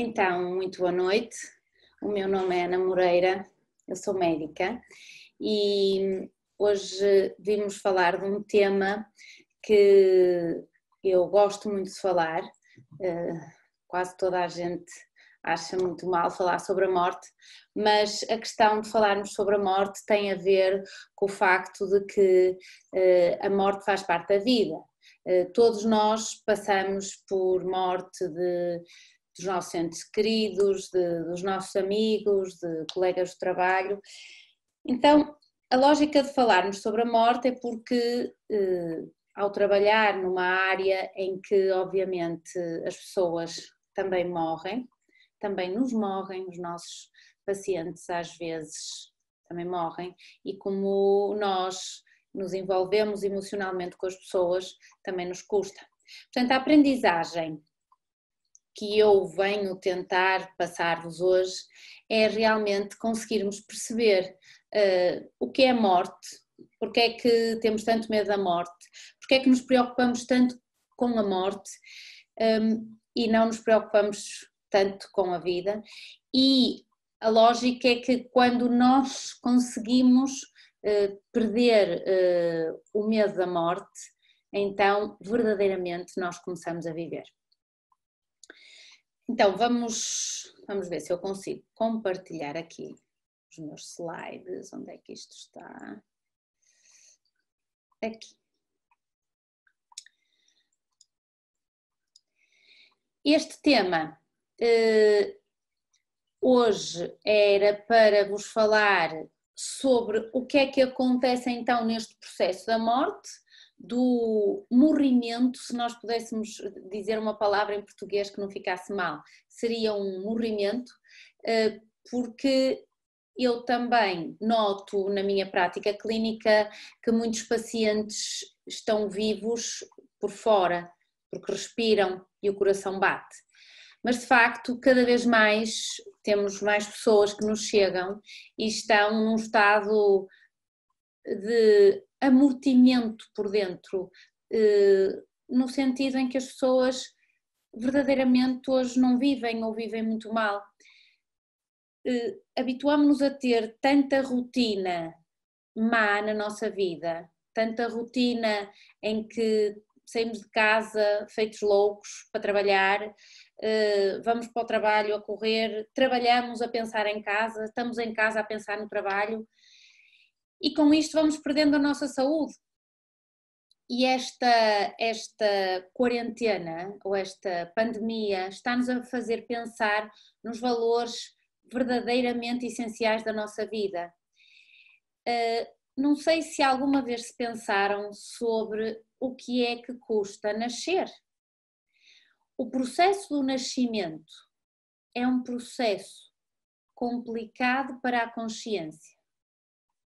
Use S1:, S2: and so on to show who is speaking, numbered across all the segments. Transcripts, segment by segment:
S1: Então, muito boa noite. O meu nome é Ana Moreira, eu sou médica e hoje vimos falar de um tema que eu gosto muito de falar. Quase toda a gente acha muito mal falar sobre a morte, mas a questão de falarmos sobre a morte tem a ver com o facto de que a morte faz parte da vida. Todos nós passamos por morte dos nossos entes queridos, dos nossos amigos, de colegas de trabalho. Então, a lógica de falarmos sobre a morte é porque ao trabalhar numa área em que obviamente as pessoas também morrem, também nos morrem, os nossos pacientes às vezes também morrem, e como nós nos envolvemos emocionalmente com as pessoas, também nos custa. Portanto, a aprendizagem que eu venho tentar passar-vos hoje é realmente conseguirmos perceber o que é a morte, porque é que temos tanto medo da morte, porque é que nos preocupamos tanto com a morte e não nos preocupamos tanto com a vida. E a lógica é que quando nós conseguimos perder o medo da morte, então verdadeiramente nós começamos a viver. Então vamos ver se eu consigo compartilhar aqui os meus slides. Onde é que isto está? Aqui. Este tema hoje era para vos falar sobre o que é que acontece então neste processo da morte, do morrimento. Se nós pudéssemos dizer uma palavra em português que não ficasse mal, seria um morrimento, porque eu também noto na minha prática clínica que muitos pacientes estão vivos por fora, porque respiram e o coração bate. Mas de facto, cada vez mais temos mais pessoas que nos chegam e estão num estado de amortimento por dentro, no sentido em que as pessoas verdadeiramente hoje não vivem ou vivem muito mal. Habituámos-nos a ter tanta rotina má na nossa vida, tanta rotina em que saímos de casa feitos loucos para trabalhar, vamos para o trabalho a correr, trabalhamos a pensar em casa, estamos em casa a pensar no trabalho, e com isto vamos perdendo a nossa saúde. E esta quarentena ou esta pandemia está-nos a fazer pensar nos valores verdadeiramente essenciais da nossa vida. Não sei se alguma vez se pensaram sobre o que é que custa nascer. O processo do nascimento é um processo complicado para a consciência.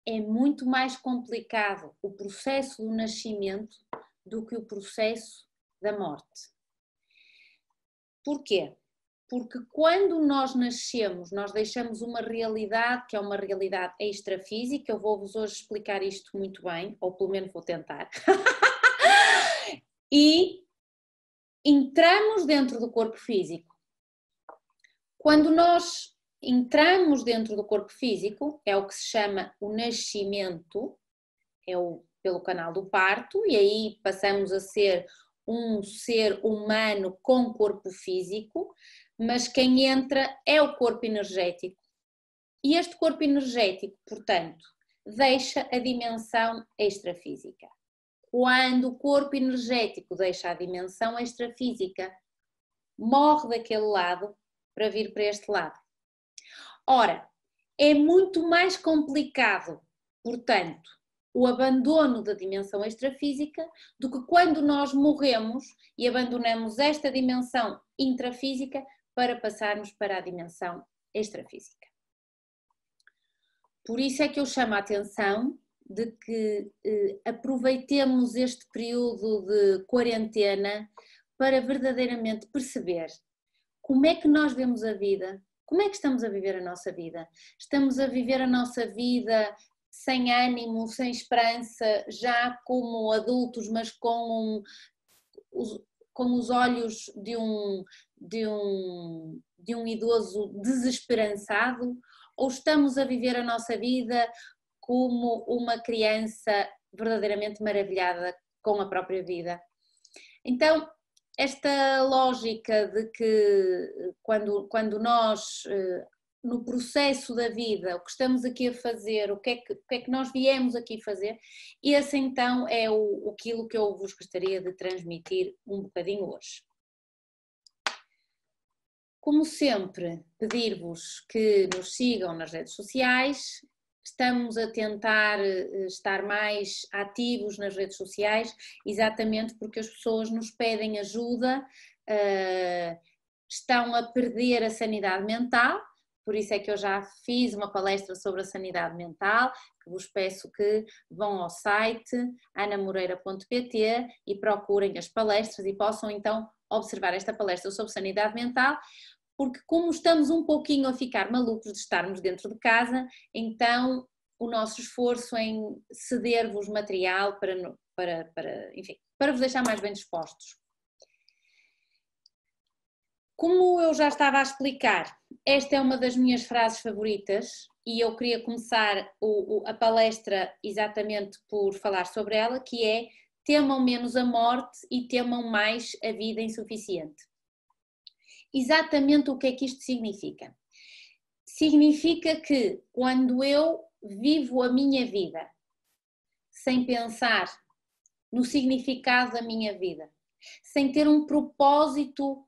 S1: É muito mais complicado o processo do nascimento do que o processo da morte. Porquê? Porque quando nós nascemos, nós deixamos uma realidade que é uma realidade extrafísica. Eu vou-vos hoje explicar isto muito bem, ou pelo menos vou tentar. E entramos dentro do corpo físico. Quando nós entramos dentro do corpo físico, é o que se chama o nascimento, pelo canal do parto, e aí passamos a ser um ser humano com corpo físico, mas quem entra é o corpo energético. E este corpo energético, portanto, deixa a dimensão extrafísica. Quando o corpo energético deixa a dimensão extrafísica, morre daquele lado para vir para este lado. Ora, é muito mais complicado, portanto, o abandono da dimensão extrafísica do que quando nós morremos e abandonamos esta dimensão intrafísica para passarmos para a dimensão extrafísica. Por isso é que eu chamo a atenção de que aproveitemos este período de quarentena para verdadeiramente perceber como é que nós vemos a vida, como é que estamos a viver a nossa vida. Estamos a viver a nossa vida sem ânimo, sem esperança, já como adultos, mas com os olhos de de um idoso desesperançado ou estamos a viver a nossa vida como uma criança verdadeiramente maravilhada com a própria vida? Então, esta lógica de que quando nós, no processo da vida, o que estamos aqui a fazer, o que é que nós viemos aqui fazer, esse então é aquilo que eu vos gostaria de transmitir um bocadinho hoje. Como sempre, pedir-vos que nos sigam nas redes sociais. Estamos a tentar estar mais ativos nas redes sociais, exatamente porque as pessoas nos pedem ajuda, estão a perder a sanidade mental, por isso é que eu já fiz uma palestra sobre a sanidade mental, que vos peço que vão ao site anamoreira.pt e procurem as palestras e possam então observar esta palestra sobre sanidade mental, porque como estamos um pouquinho a ficar malucos de estarmos dentro de casa, então o nosso esforço em ceder-vos material enfim, para vos deixar mais bem dispostos. Como eu já estava a explicar, esta é uma das minhas frases favoritas e eu queria começar a palestra exatamente por falar sobre ela, que é: temam menos a morte e temam mais a vida insuficiente. Exatamente o que é que isto significa? Significa que quando eu vivo a minha vida sem pensar no significado da minha vida, sem ter um propósito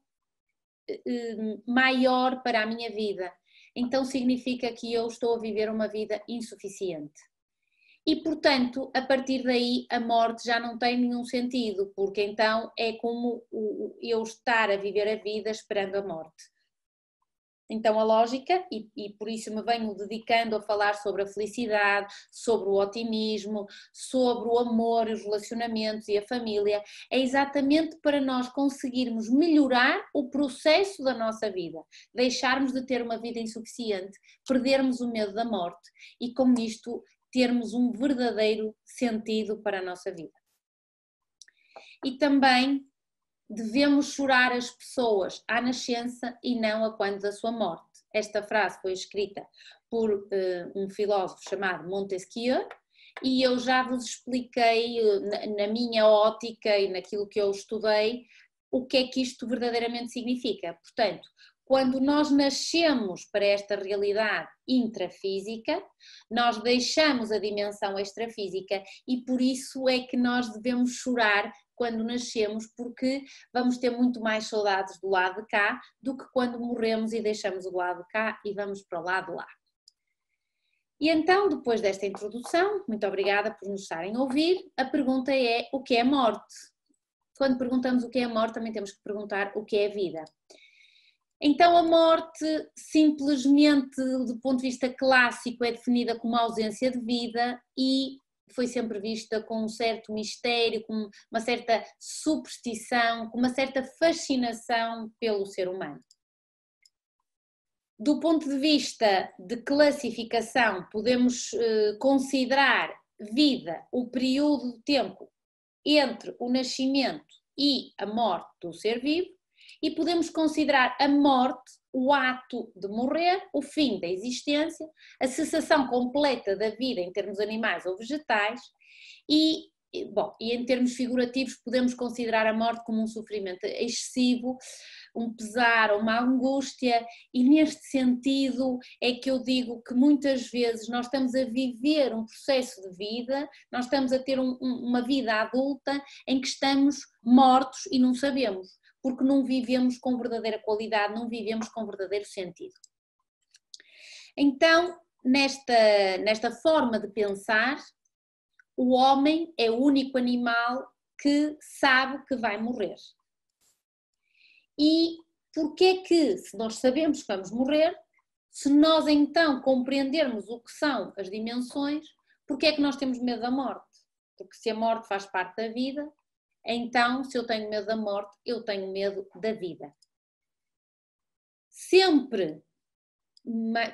S1: maior para a minha vida, então significa que eu estou a viver uma vida insuficiente. E, portanto, a partir daí a morte já não tem nenhum sentido, porque então é como eu estar a viver a vida esperando a morte. Então a lógica, e por isso me venho dedicando a falar sobre a felicidade, sobre o otimismo, sobre o amor, os relacionamentos e a família, é exatamente para nós conseguirmos melhorar o processo da nossa vida, deixarmos de ter uma vida insuficiente, perdermos o medo da morte e com isto termos um verdadeiro sentido para a nossa vida. E também devemos chorar as pessoas à nascença e não a quando da sua morte. Esta frase foi escrita por um filósofo chamado Montesquieu e eu já vos expliquei na minha ótica e naquilo que eu estudei o que é que isto verdadeiramente significa. Portanto, quando nós nascemos para esta realidade intrafísica, nós deixamos a dimensão extrafísica e por isso é que nós devemos chorar quando nascemos, porque vamos ter muito mais saudades do lado de cá do que quando morremos e deixamos o lado de cá e vamos para o lado de lá. E então, depois desta introdução, muito obrigada por nos estarem a ouvir, a pergunta é: o que é a morte? Quando perguntamos o que é a morte, também temos que perguntar o que é a vida. Então a morte, simplesmente do ponto de vista clássico, é definida como ausência de vida e foi sempre vista com um certo mistério, com uma certa superstição, com uma certa fascinação pelo ser humano. Do ponto de vista de classificação, podemos considerar vida o período de tempo entre o nascimento e a morte do ser vivo, e podemos considerar a morte o ato de morrer, o fim da existência, a cessação completa da vida em termos animais ou vegetais e em termos figurativos podemos considerar a morte como um sofrimento excessivo, um pesar, uma angústia, e neste sentido é que eu digo que muitas vezes nós estamos a viver um processo de vida, nós estamos a ter uma vida adulta em que estamos mortos e não sabemos, porque não vivemos com verdadeira qualidade, não vivemos com verdadeiro sentido. Então, nesta forma de pensar, o homem é o único animal que sabe que vai morrer. E porquê é que, se nós sabemos que vamos morrer, se nós então compreendermos o que são as dimensões, porquê é que nós temos medo da morte? Porque se a morte faz parte da vida, então, se eu tenho medo da morte, eu tenho medo da vida. Sempre,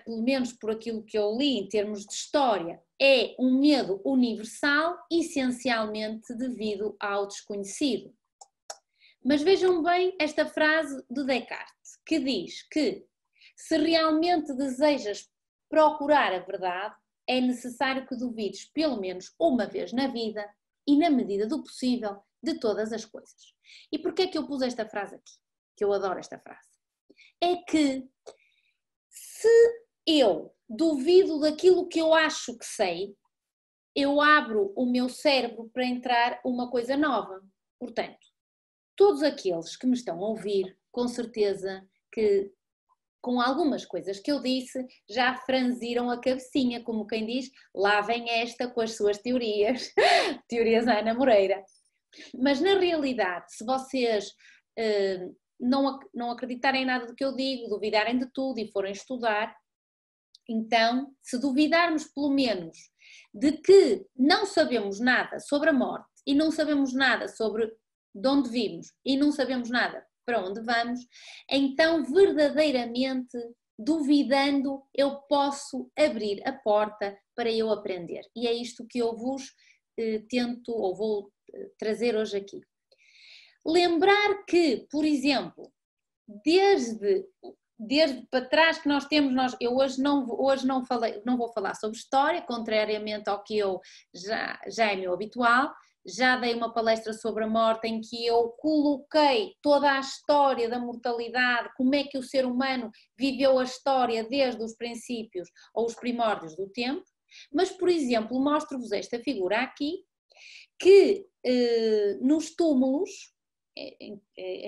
S1: pelo menos por aquilo que eu li em termos de história, é um medo universal, essencialmente devido ao desconhecido. Mas vejam bem esta frase de Descartes, que diz que Se realmente desejas procurar a verdade, é necessário que duvides pelo menos uma vez na vida e na medida do possível de todas as coisas. E porquê é que eu pus esta frase aqui? Que eu adoro esta frase. É que se eu duvido daquilo que eu acho que sei, eu abro o meu cérebro para entrar uma coisa nova. Portanto, todos aqueles que me estão a ouvir, com certeza que com algumas coisas que eu disse, já franziram a cabecinha, como quem diz, lá vem esta com as suas teorias, teorias da Ana Moreira. Mas na realidade, se vocês não acreditarem em nada do que eu digo, duvidarem de tudo e forem estudar, então, se duvidarmos pelo menos de que não sabemos nada sobre a morte e não sabemos nada sobre de onde vimos e não sabemos nada para onde vamos, então verdadeiramente, duvidando, eu posso abrir a porta para eu aprender. E é isto que eu vos tento ou vou trazer hoje aqui. Lembrar que, por exemplo, desde para trás que nós temos, eu hoje não vou falar sobre história, contrariamente ao que eu já é meu habitual. Já dei uma palestra sobre a morte em que eu coloquei toda a história da mortalidade, como é que o ser humano viveu a história desde os princípios ou os primórdios do tempo. Mas, por exemplo, mostro-vos esta figura aqui, que nos túmulos,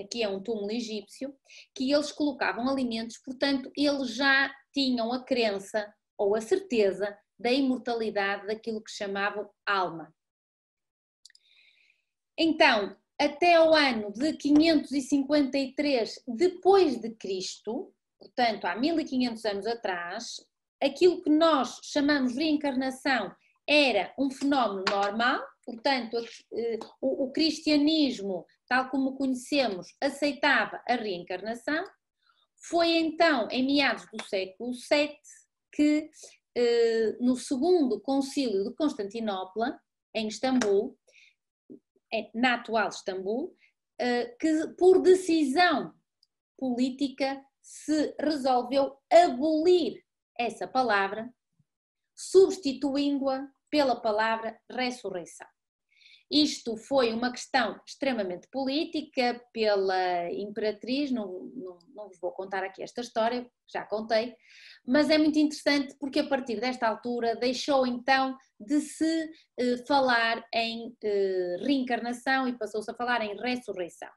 S1: aqui é um túmulo egípcio, que eles colocavam alimentos, portanto, eles já tinham a crença ou a certeza da imortalidade daquilo que chamavam alma. Então, até o ano de 553 depois de Cristo, portanto, há 1500 anos atrás, aquilo que nós chamamos de reencarnação era um fenómeno normal, portanto, o cristianismo, tal como o conhecemos, aceitava a reencarnação. Foi então, em meados do século VII, que no segundo concílio de Constantinopla, em Istambul, na atual Istambul, que por decisão política se resolveu abolir essa palavra, substituindo-a pela palavra ressurreição. Isto foi uma questão extremamente política pela imperatriz, não vos vou contar aqui esta história, já contei, mas é muito interessante porque a partir desta altura deixou então de se falar em reencarnação e passou-se a falar em ressurreição.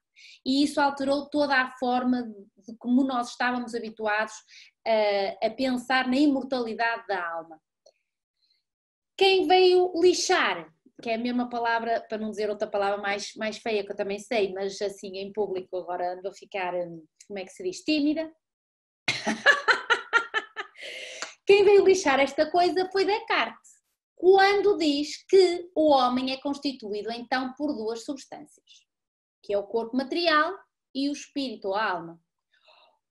S1: E isso alterou toda a forma de como nós estávamos habituados a pensar na imortalidade da alma. Quem veio lixar, que é a mesma palavra, para não dizer outra palavra mais feia que eu também sei, mas assim em público agora ando a ficar, como é que se diz, tímida. Quem veio lixar esta coisa foi Descartes, quando diz que o homem é constituído então por duas substâncias, que é o corpo material e o espírito, a alma.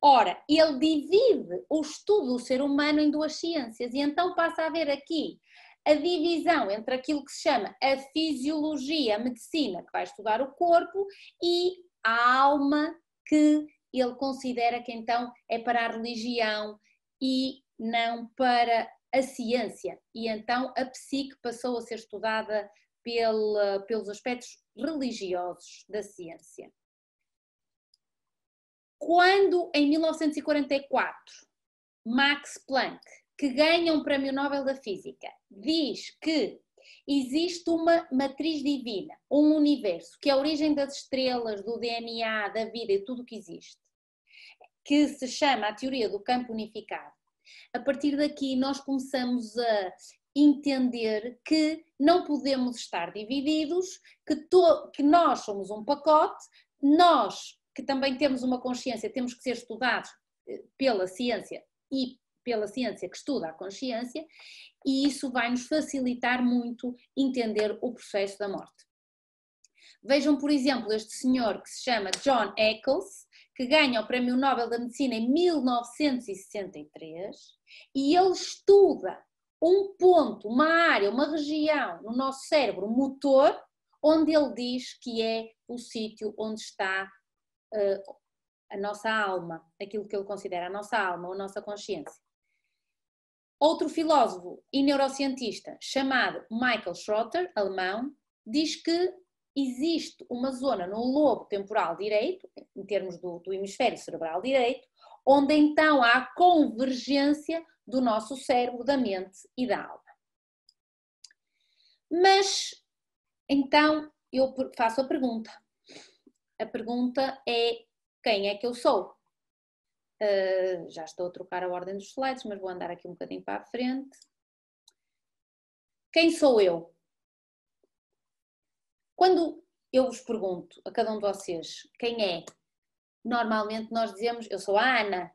S1: Ora, ele divide o estudo do ser humano em duas ciências e então passa a haver aqui a divisão entre aquilo que se chama a fisiologia, a medicina, que vai estudar o corpo, e a alma, que ele considera que então é para a religião e não para a ciência. E então a psique passou a ser estudada pelos aspectos religiosos da ciência. Quando, em 1944, Max Planck, que ganha um prémio Nobel da Física, diz que existe uma matriz divina, um universo, que é a origem das estrelas, do DNA, da vida e tudo o que existe, que se chama a teoria do campo unificado. A partir daqui nós começamos a entender que não podemos estar divididos, que nós somos um pacote, nós que também temos uma consciência, temos que ser estudados pela ciência e pela ciência que estuda a consciência, e isso vai nos facilitar muito entender o processo da morte. Vejam, por exemplo, este senhor que se chama John Eccles, que ganha o Prémio Nobel da Medicina em 1963, e ele estuda um ponto, uma área, uma região no nosso cérebro motor, onde ele diz que é o sítio onde está a nossa alma, aquilo que ele considera a nossa alma ou a nossa consciência. Outro filósofo e neurocientista chamado Michael Schrotter, alemão, diz que existe uma zona no lobo temporal direito, em termos do hemisfério cerebral direito, onde então há a convergência do nosso cérebro, da mente e da alma. Mas, então, eu faço a pergunta. A pergunta é: quem é que eu sou? Já estou a trocar a ordem dos slides, mas vou andar aqui um bocadinho para a frente. Quem sou eu? Quando eu vos pergunto a cada um de vocês quem é, normalmente nós dizemos: eu sou a Ana.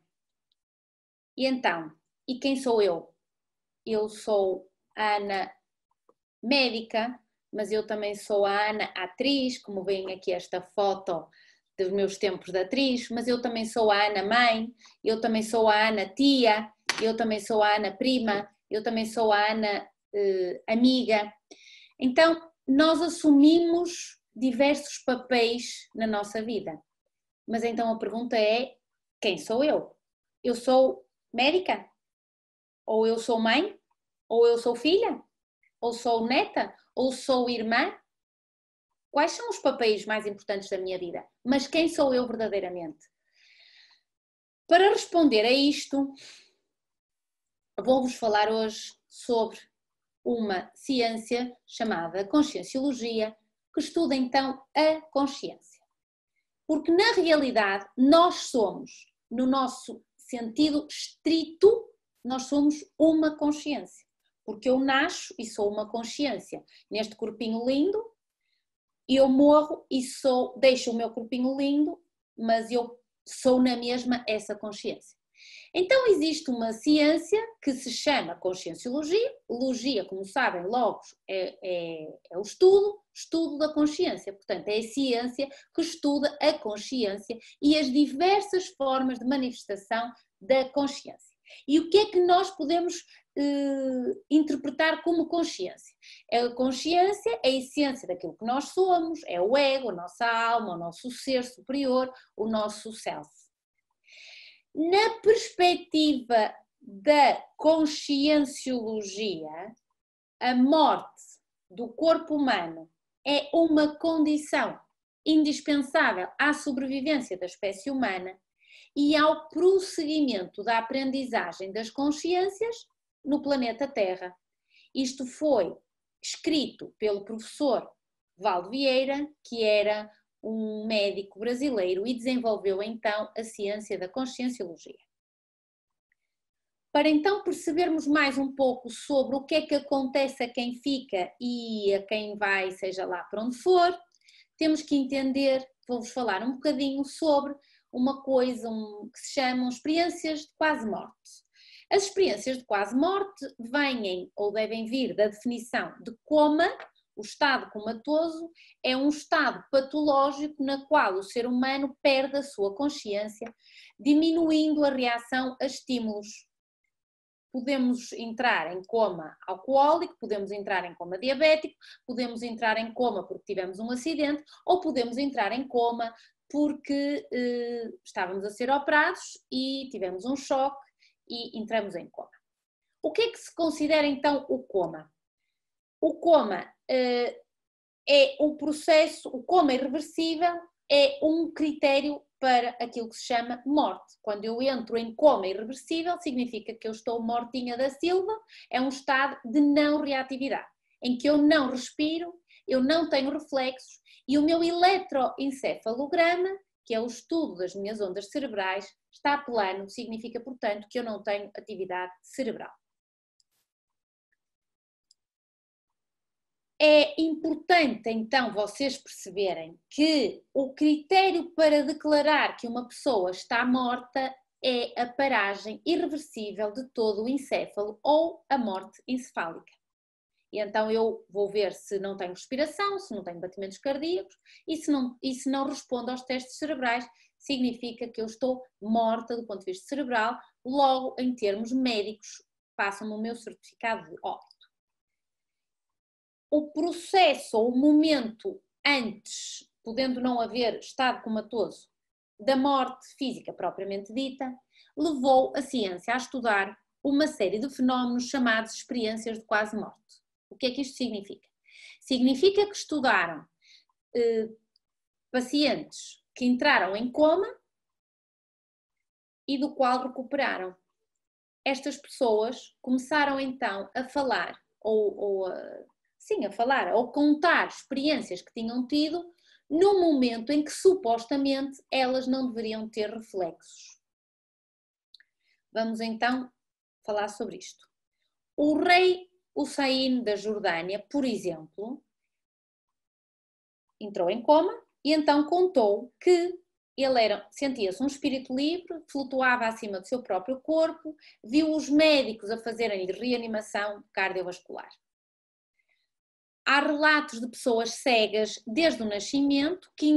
S1: E então, e quem sou eu? Eu sou a Ana médica, mas eu também sou a Ana atriz, como veem aqui esta foto dos meus tempos de atriz, mas eu também sou a Ana mãe, eu também sou a Ana tia, eu também sou a Ana prima, eu também sou a Ana amiga. Então, nós assumimos diversos papéis na nossa vida. Mas então a pergunta é: quem sou eu? Eu sou médica? Ou eu sou mãe? Ou eu sou filha? Ou sou neta? Ou sou irmã? Quais são os papéis mais importantes da minha vida? Mas quem sou eu verdadeiramente? Para responder a isto, vou-vos falar hoje sobre uma ciência chamada conscienciologia, que estuda então a consciência. Porque na realidade nós somos, no nosso sentido estrito, nós somos uma consciência. Porque eu nasço e sou uma consciência neste corpinho lindo, e eu morro e deixo o meu corpinho lindo, mas eu sou na mesma essa consciência. Então existe uma ciência que se chama conscienciologia. Logia, como sabem, logos é o estudo da consciência. Portanto, é a ciência que estuda a consciência e as diversas formas de manifestação da consciência. E o que é que nós podemos interpretar como consciência? A consciência é a essência daquilo que nós somos, é o ego, a nossa alma, o nosso ser superior, o nosso self. Na perspectiva da conscienciologia, a morte do corpo humano é uma condição indispensável à sobrevivência da espécie humana e ao prosseguimento da aprendizagem das consciências no planeta Terra. Isto foi escrito pelo professor Valdo Vieira, que era um médico brasileiro e desenvolveu então a ciência da conscienciologia. Para então percebermos mais um pouco sobre o que é que acontece a quem fica e a quem vai, seja lá para onde for, temos que entender, vou-vos falar um bocadinho sobre uma coisa que se chamam experiências de quase morte. As experiências de quase morte vêm ou devem vir da definição de coma. O estado comatoso é um estado patológico na qual o ser humano perde a sua consciência, diminuindo a reação a estímulos. Podemos entrar em coma alcoólico, podemos entrar em coma diabético, podemos entrar em coma porque tivemos um acidente ou podemos entrar em coma porque estávamos a ser operados e tivemos um choque e entramos em coma. O que é que se considera então o coma? O coma é um processo, o coma irreversível é um critério para aquilo que se chama morte. Quando eu entro em coma irreversível, significa que eu estou mortinha da Silva, é um estado de não reatividade, em que eu não respiro, eu não tenho reflexos e o meu eletroencefalograma, que é o estudo das minhas ondas cerebrais, está plano, significa, portanto, que eu não tenho atividade cerebral. É importante, então, vocês perceberem que o critério para declarar que uma pessoa está morta é a paragem irreversível de todo o encéfalo ou a morte encefálica. E então eu vou ver se não tenho respiração, se não tenho batimentos cardíacos e se não respondo aos testes cerebrais, significa que eu estou morta do ponto de vista cerebral, logo em termos médicos passam-me o meu certificado de óbito. O processo ou o momento antes, podendo não haver estado comatoso, da morte física propriamente dita, levou a ciência a estudar uma série de fenómenos chamados experiências de quase morte. O que é que isto significa? Significa que estudaram pacientes que entraram em coma e do qual recuperaram. Estas pessoas começaram então a falar, ou contar experiências que tinham tido no momento em que supostamente elas não deveriam ter reflexos. Vamos então falar sobre isto. O rei Hussein da Jordânia, por exemplo, entrou em coma e então contou que ele sentia-se um espírito livre, flutuava acima do seu próprio corpo, viu os médicos a fazerem-lhe reanimação cardiovascular. Há relatos de pessoas cegas desde o nascimento que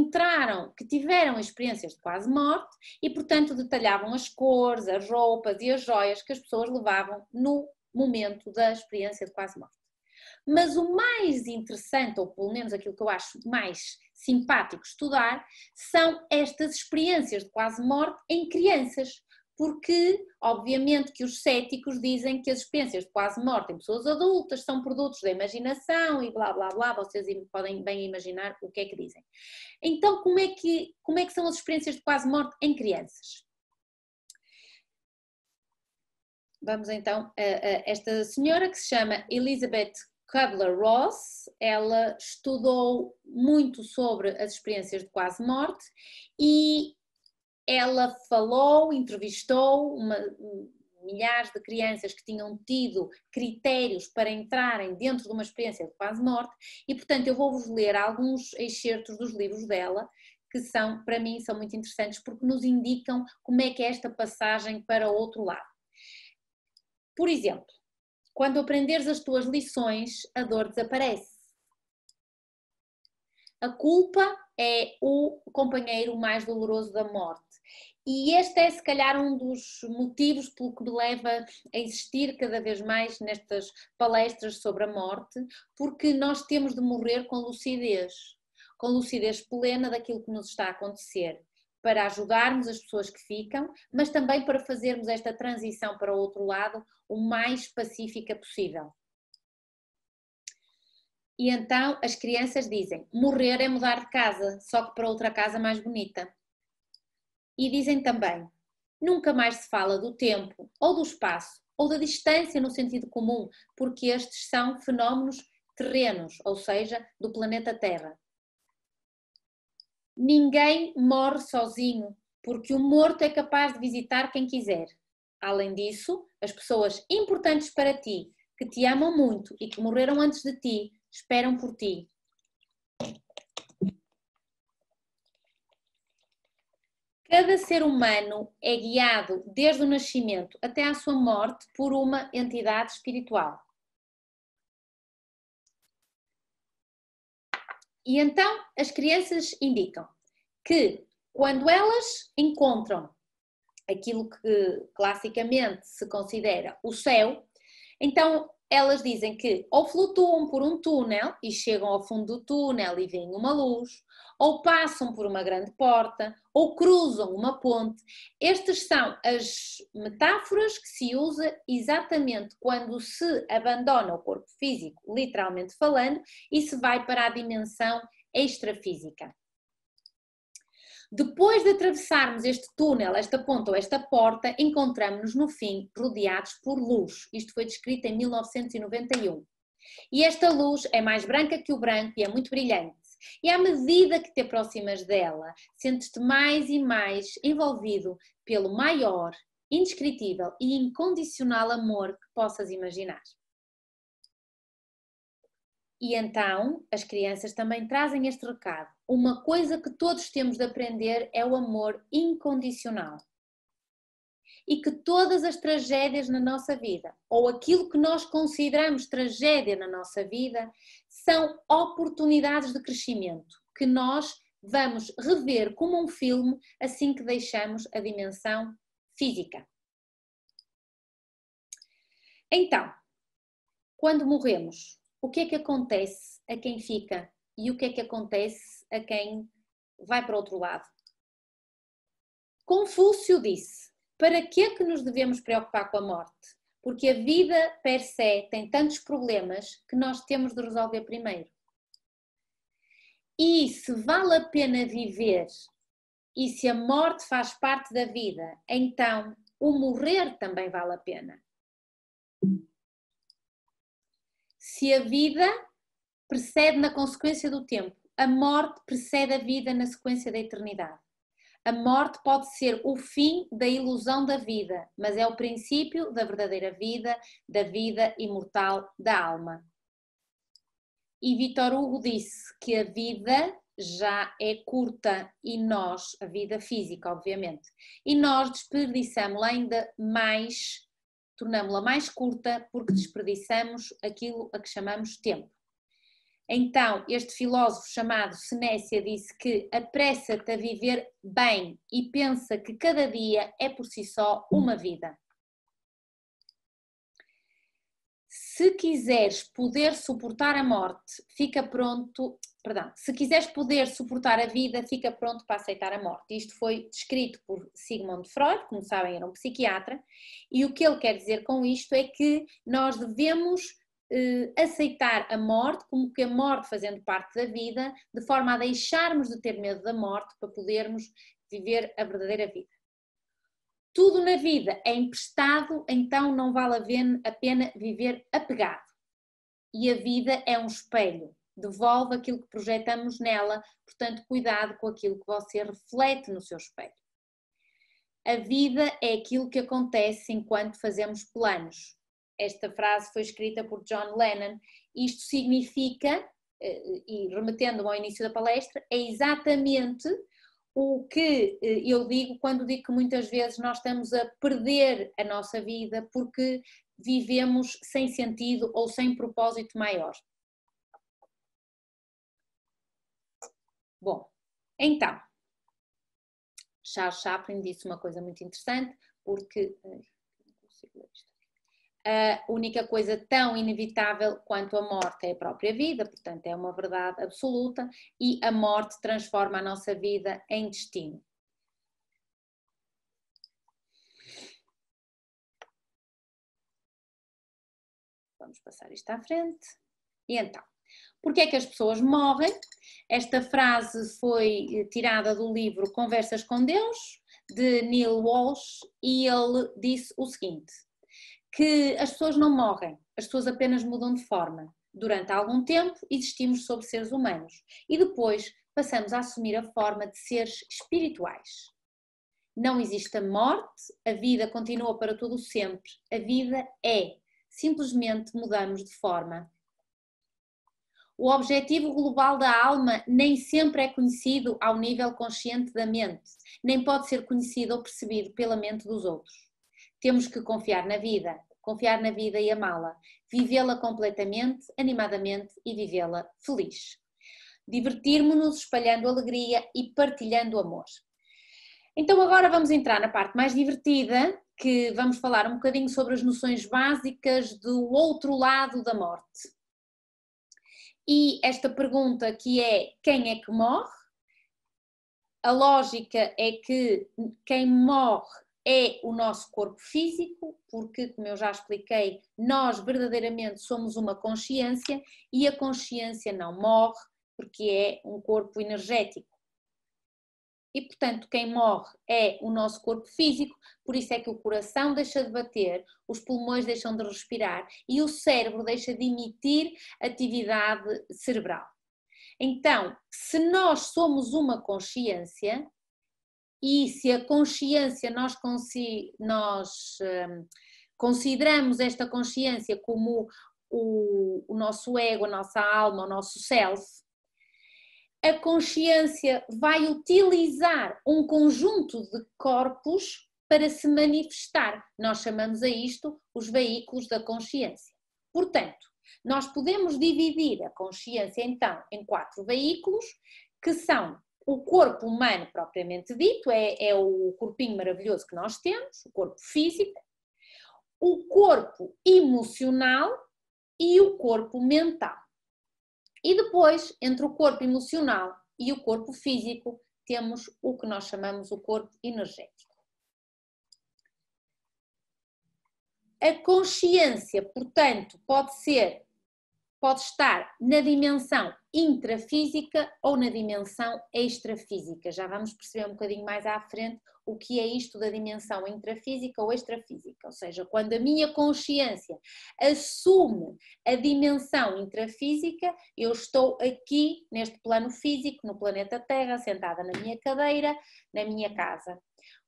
S1: tiveram experiências de quase morte e, portanto, detalhavam as cores, as roupas e as joias que as pessoas levavam no momento da experiência de quase morte. Mas o mais interessante, ou pelo menos aquilo que eu acho mais simpático estudar, são estas experiências de quase morte em crianças. Porque, obviamente, que os céticos dizem que as experiências de quase morte em pessoas adultas são produtos da imaginação e blá blá blá, vocês podem bem imaginar o que é que dizem. Então, como é que são as experiências de quase morte em crianças? Vamos então a esta senhora que se chama Elizabeth Kubler-Ross. Ela estudou muito sobre as experiências de quase morte e ela falou, entrevistou milhares de crianças que tinham tido critérios para entrarem dentro de uma experiência de quase morte e, portanto, eu vou-vos ler alguns excertos dos livros dela que para mim, são muito interessantes porque nos indicam como é que é esta passagem para o outro lado. Por exemplo, quando aprenderes as tuas lições, a dor desaparece. A culpa é o companheiro mais doloroso da morte. E este é, se calhar, um dos motivos pelo que me leva a insistir cada vez mais nestas palestras sobre a morte, porque nós temos de morrer com lucidez plena daquilo que nos está a acontecer, para ajudarmos as pessoas que ficam, mas também para fazermos esta transição para o outro lado o mais pacífica possível. E então as crianças dizem, morrer é mudar de casa, só que para outra casa mais bonita. E dizem também, nunca mais se fala do tempo, ou do espaço, ou da distância no sentido comum, porque estes são fenómenos terrenos, ou seja, do planeta Terra. Ninguém morre sozinho, porque o morto é capaz de visitar quem quiser. Além disso, as pessoas importantes para ti, que te amam muito e que morreram antes de ti, esperam por ti. Cada ser humano é guiado desde o nascimento até à sua morte por uma entidade espiritual. E então as crianças indicam que quando elas encontram aquilo que classicamente se considera o céu, então elas dizem que ou flutuam por um túnel e chegam ao fundo do túnel e veem uma luz, ou passam por uma grande porta, ou cruzam uma ponte. Estas são as metáforas que se usa exatamente quando se abandona o corpo físico, literalmente falando, e se vai para a dimensão extrafísica. Depois de atravessarmos este túnel, esta ponte ou esta porta, encontramos-nos no fim rodeados por luz. Isto foi descrito em 1991. E esta luz é mais branca que o branco e é muito brilhante. E à medida que te aproximas dela, sentes-te mais e mais envolvido pelo maior, indescritível e incondicional amor que possas imaginar. E então, as crianças também trazem este recado. Uma coisa que todos temos de aprender é o amor incondicional. E que todas as tragédias na nossa vida, ou aquilo que nós consideramos tragédia na nossa vida, são oportunidades de crescimento, que nós vamos rever como um filme assim que deixamos a dimensão física. Então, quando morremos, o que é que acontece a quem fica e o que é que acontece a quem vai para o outro lado? Confúcio disse: para que é que nos devemos preocupar com a morte? Porque a vida per se tem tantos problemas que nós temos de resolver primeiro. E se vale a pena viver e se a morte faz parte da vida, então o morrer também vale a pena. Se a vida precede na consequência do tempo, a morte precede a vida na sequência da eternidade. A morte pode ser o fim da ilusão da vida, mas é o princípio da verdadeira vida, da vida imortal da alma. E Victor Hugo disse que a vida já é curta e nós, a vida física, obviamente, e nós desperdiçamos-la ainda mais, tornamos-la mais curta porque desperdiçamos aquilo a que chamamos tempo. Então, este filósofo chamado Senécia disse que apressa-te a viver bem e pensa que cada dia é por si só uma vida. Se quiseres poder suportar a morte, fica pronto, se quiseres poder suportar a vida, fica pronto para aceitar a morte. Isto foi descrito por Sigmund Freud, como sabem, era um psiquiatra, e o que ele quer dizer com isto é que nós devemos aceitar a morte como que a morte fazendo parte da vida, de forma a deixarmos de ter medo da morte para podermos viver a verdadeira vida. Tudo na vida é emprestado, então não vale a pena viver apegado. E a vida é um espelho, devolve aquilo que projetamos nela, portanto cuidado com aquilo que você reflete no seu espelho. A vida é aquilo que acontece enquanto fazemos planos. Esta frase foi escrita por John Lennon. Isto significa, e remetendo ao início da palestra, é exatamente o que eu digo quando digo que muitas vezes nós estamos a perder a nossa vida porque vivemos sem sentido ou sem propósito maior. Bom, então, Charles Chaplin disse uma coisa muito interessante, porque a única coisa tão inevitável quanto a morte é a própria vida, portanto é uma verdade absoluta, e a morte transforma a nossa vida em destino. Vamos passar isto à frente. E então, porquê é que as pessoas morrem? Esta frase foi tirada do livro Conversas com Deus, de Neil Walsh, e ele disse o seguinte: que as pessoas não morrem, as pessoas apenas mudam de forma. Durante algum tempo existimos sob seres humanos e depois passamos a assumir a forma de seres espirituais. Não existe a morte, a vida continua para todo o sempre, a vida é, simplesmente mudamos de forma. O objetivo global da alma nem sempre é conhecido ao nível consciente da mente, nem pode ser conhecido ou percebido pela mente dos outros. Temos que confiar na vida e amá-la, vivê-la completamente, animadamente e vivê-la feliz. Divertirmos-nos espalhando alegria e partilhando amor. Então agora vamos entrar na parte mais divertida, que vamos falar um bocadinho sobre as noções básicas do outro lado da morte. E esta pergunta que é: quem é que morre? A lógica é que quem morre é o nosso corpo físico, porque, como eu já expliquei, nós verdadeiramente somos uma consciência e a consciência não morre porque é um corpo energético. E, portanto, quem morre é o nosso corpo físico, por isso é que o coração deixa de bater, os pulmões deixam de respirar e o cérebro deixa de emitir atividade cerebral. Então, se nós somos uma consciência, e se a consciência nós consideramos esta consciência como o nosso ego, a nossa alma, o nosso self, a consciência vai utilizar um conjunto de corpos para se manifestar. Nós chamamos a isto os veículos da consciência. Portanto, nós podemos dividir a consciência então em 4 veículos, que são o corpo humano propriamente dito, é o corpinho maravilhoso que nós temos, o corpo físico, o corpo emocional e o corpo mental. E depois, entre o corpo emocional e o corpo físico, temos o que nós chamamos o corpo energético. A consciência, portanto, pode estar na dimensão intrafísica ou na dimensão extrafísica. Já vamos perceber um bocadinho mais à frente o que é isto da dimensão intrafísica ou extrafísica. Ou seja, quando a minha consciência assume a dimensão intrafísica, eu estou aqui neste plano físico, no planeta Terra, sentada na minha cadeira, na minha casa.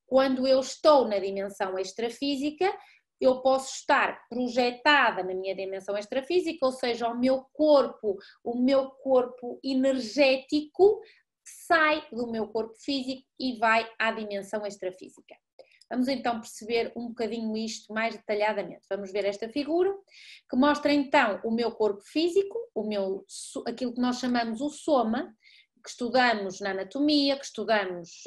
S1: Quando eu estou na dimensão extrafísica, eu posso estar projetada na minha dimensão extrafísica, ou seja, o meu corpo energético sai do meu corpo físico e vai à dimensão extrafísica. Vamos então perceber um bocadinho isto mais detalhadamente. Vamos ver esta figura, que mostra então o meu corpo físico, aquilo que nós chamamos o soma, que estudamos na anatomia, que estudamos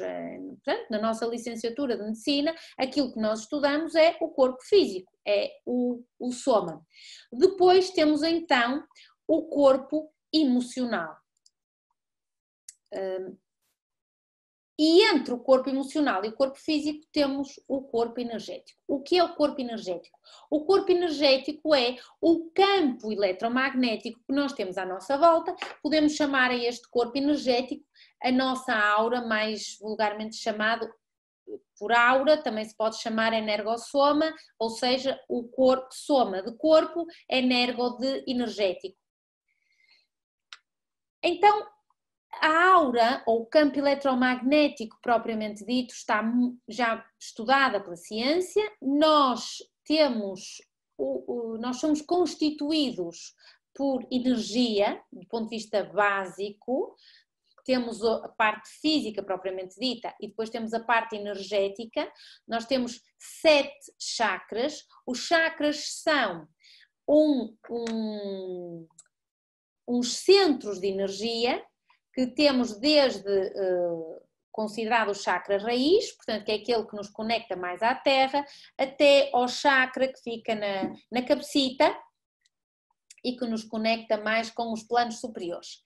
S1: portanto, na nossa licenciatura de medicina, aquilo que nós estudamos é o corpo físico, é o soma. Depois temos então o corpo emocional. E entre o corpo emocional e o corpo físico temos o corpo energético. O que é o corpo energético? O corpo energético é o campo eletromagnético que nós temos à nossa volta. Podemos chamar a este corpo energético a nossa aura, mais vulgarmente chamado por aura, também se pode chamar energossoma, ou seja, o corpo, soma de corpo, energo de energético. Então, a aura, ou o campo eletromagnético propriamente dito, está já estudada pela ciência. Nós somos constituídos por energia, do ponto de vista básico. Temos a parte física propriamente dita e depois temos a parte energética. Nós temos 7 chakras. Os chakras são uns centros de energia que temos desde considerado o chakra raiz, portanto que é aquele que nos conecta mais à terra, até ao chakra que fica na cabecita e que nos conecta mais com os planos superiores.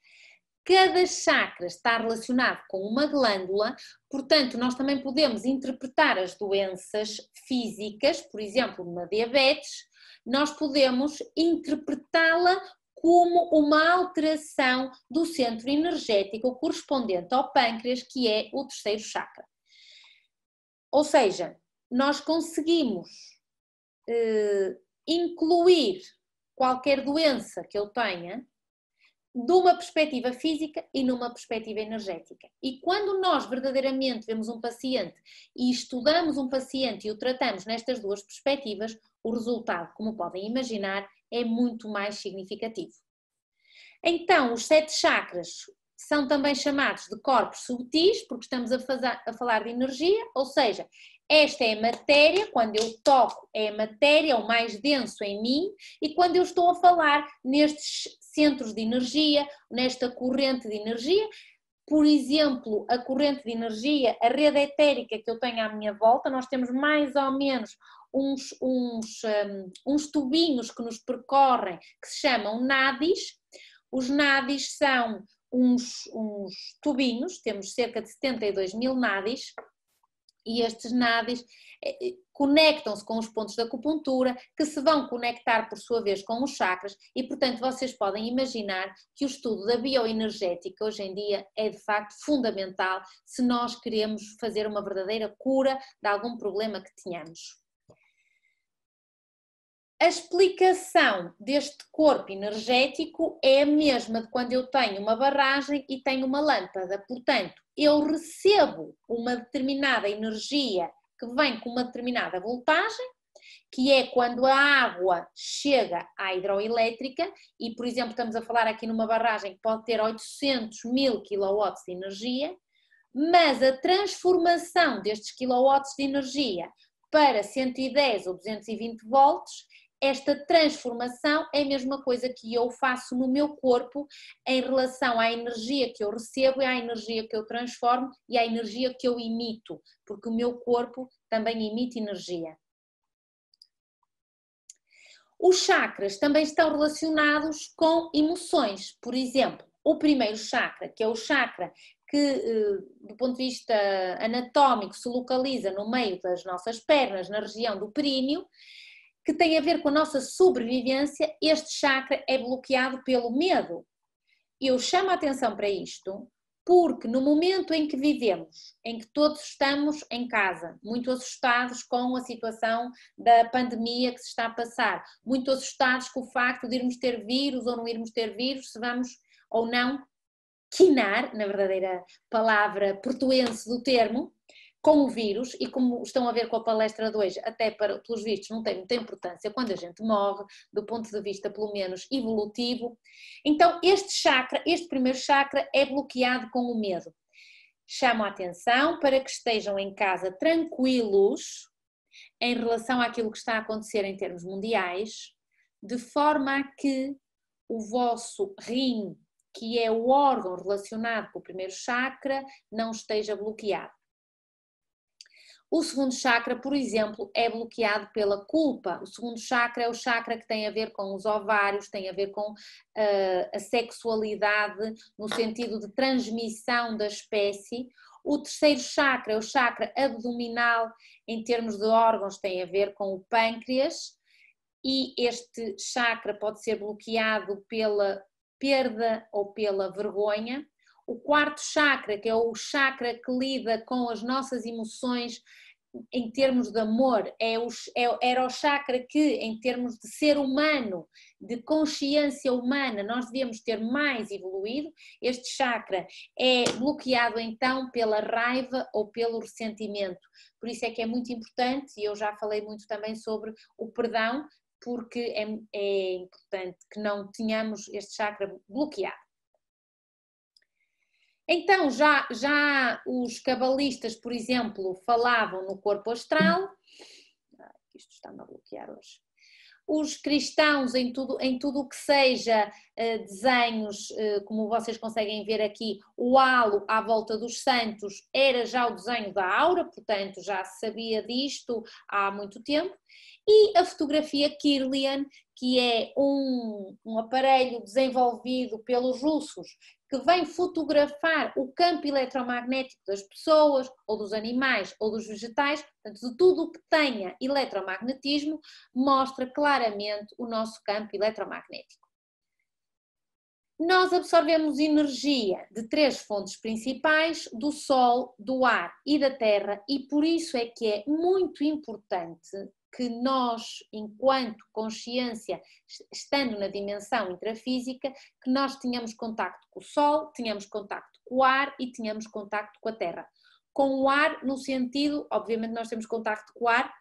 S1: Cada chakra está relacionado com uma glândula, portanto nós também podemos interpretar as doenças físicas, por exemplo, uma diabetes, nós podemos interpretá-la como uma alteração do centro energético correspondente ao pâncreas, que é o terceiro chakra. Ou seja, nós conseguimos incluir qualquer doença que eu tenha numa perspectiva física e numa perspectiva energética. E quando nós verdadeiramente vemos um paciente e estudamos um paciente e o tratamos nestas duas perspectivas, o resultado, como podem imaginar, é muito mais significativo. Então, os 7 chakras são também chamados de corpos subtis, porque estamos a falar de energia, ou seja, esta é a matéria, quando eu toco é a matéria, é o mais denso em mim, e quando eu estou a falar nestes centros de energia, nesta corrente de energia, por exemplo, a corrente de energia, a rede etérica que eu tenho à minha volta, nós temos mais ou menos uns tubinhos que nos percorrem, que se chamam nadis. Os nadis são uns tubinhos, temos cerca de 72 mil nadis, e estes nadis conectam-se com os pontos da acupuntura, que se vão conectar por sua vez com os chakras, e portanto vocês podem imaginar que o estudo da bioenergética hoje em dia é de facto fundamental se nós queremos fazer uma verdadeira cura de algum problema que tenhamos. A explicação deste corpo energético é a mesma de quando eu tenho uma barragem e tenho uma lâmpada. Portanto, eu recebo uma determinada energia que vem com uma determinada voltagem, que é quando a água chega à hidroelétrica, e por exemplo estamos a falar aqui numa barragem que pode ter 800 mil kW de energia, mas a transformação destes kilowatts de energia para 110 ou 220 volts, esta transformação é a mesma coisa que eu faço no meu corpo em relação à energia que eu recebo e à energia que eu transformo e à energia que eu emito, porque o meu corpo também emite energia. Os chakras também estão relacionados com emoções. Por exemplo, o primeiro chakra, que é o chakra que, do ponto de vista anatómico, se localiza no meio das nossas pernas, na região do períneo, que tem a ver com a nossa sobrevivência. Este chakra é bloqueado pelo medo. Eu chamo a atenção para isto porque no momento em que vivemos, em que todos estamos em casa, muito assustados com a situação da pandemia que se está a passar, muito assustados com o facto de irmos ter vírus ou não irmos ter vírus, se vamos ou não quinar, na verdadeira palavra portuense do termo, com o vírus, e como estão a ver com a palestra de hoje, até pelos vistos não tem muita importância quando a gente morre, do ponto de vista pelo menos evolutivo. Então este chakra, este primeiro chakra é bloqueado com o medo. Chamo a atenção para que estejam em casa tranquilos em relação àquilo que está a acontecer em termos mundiais, de forma a que o vosso rim, que é o órgão relacionado com o primeiro chakra, não esteja bloqueado. O segundo chakra, por exemplo, é bloqueado pela culpa. O segundo chakra é o chakra que tem a ver com os ovários, tem a ver com a sexualidade, no sentido de transmissão da espécie. O terceiro chakra é o chakra abdominal, em termos de órgãos, tem a ver com o pâncreas. E este chakra pode ser bloqueado pela perda ou pela vergonha. O quarto chakra, que é o chakra que lida com as nossas emoções em termos de amor, era o chakra que, em termos de ser humano, de consciência humana, nós devíamos ter mais evoluído. Este chakra é bloqueado então pela raiva ou pelo ressentimento. Por isso é que é muito importante, e eu já falei muito também sobre o perdão, porque é importante que não tenhamos este chakra bloqueado. Então, já os cabalistas, por exemplo, falavam no corpo astral. Isto está-me a bloquear hoje. Os cristãos, em tudo o que seja desenhos, como vocês conseguem ver aqui, o halo à volta dos santos era já o desenho da aura, portanto já se sabia disto há muito tempo. E a fotografia Kirlian, que é um aparelho desenvolvido pelos russos, que vem fotografar o campo eletromagnético das pessoas, ou dos animais, ou dos vegetais, portanto, de tudo o que tenha eletromagnetismo, mostra claramente o nosso campo eletromagnético. Nós absorvemos energia de 3 fontes principais, do Sol, do ar e da Terra, e por isso é que é muito importante que nós, enquanto consciência, estando na dimensão intrafísica, que nós tenhamos contacto com o Sol, tenhamos contacto com o ar e tenhamos contacto com a Terra. Com o ar no sentido, obviamente nós temos contacto com o ar,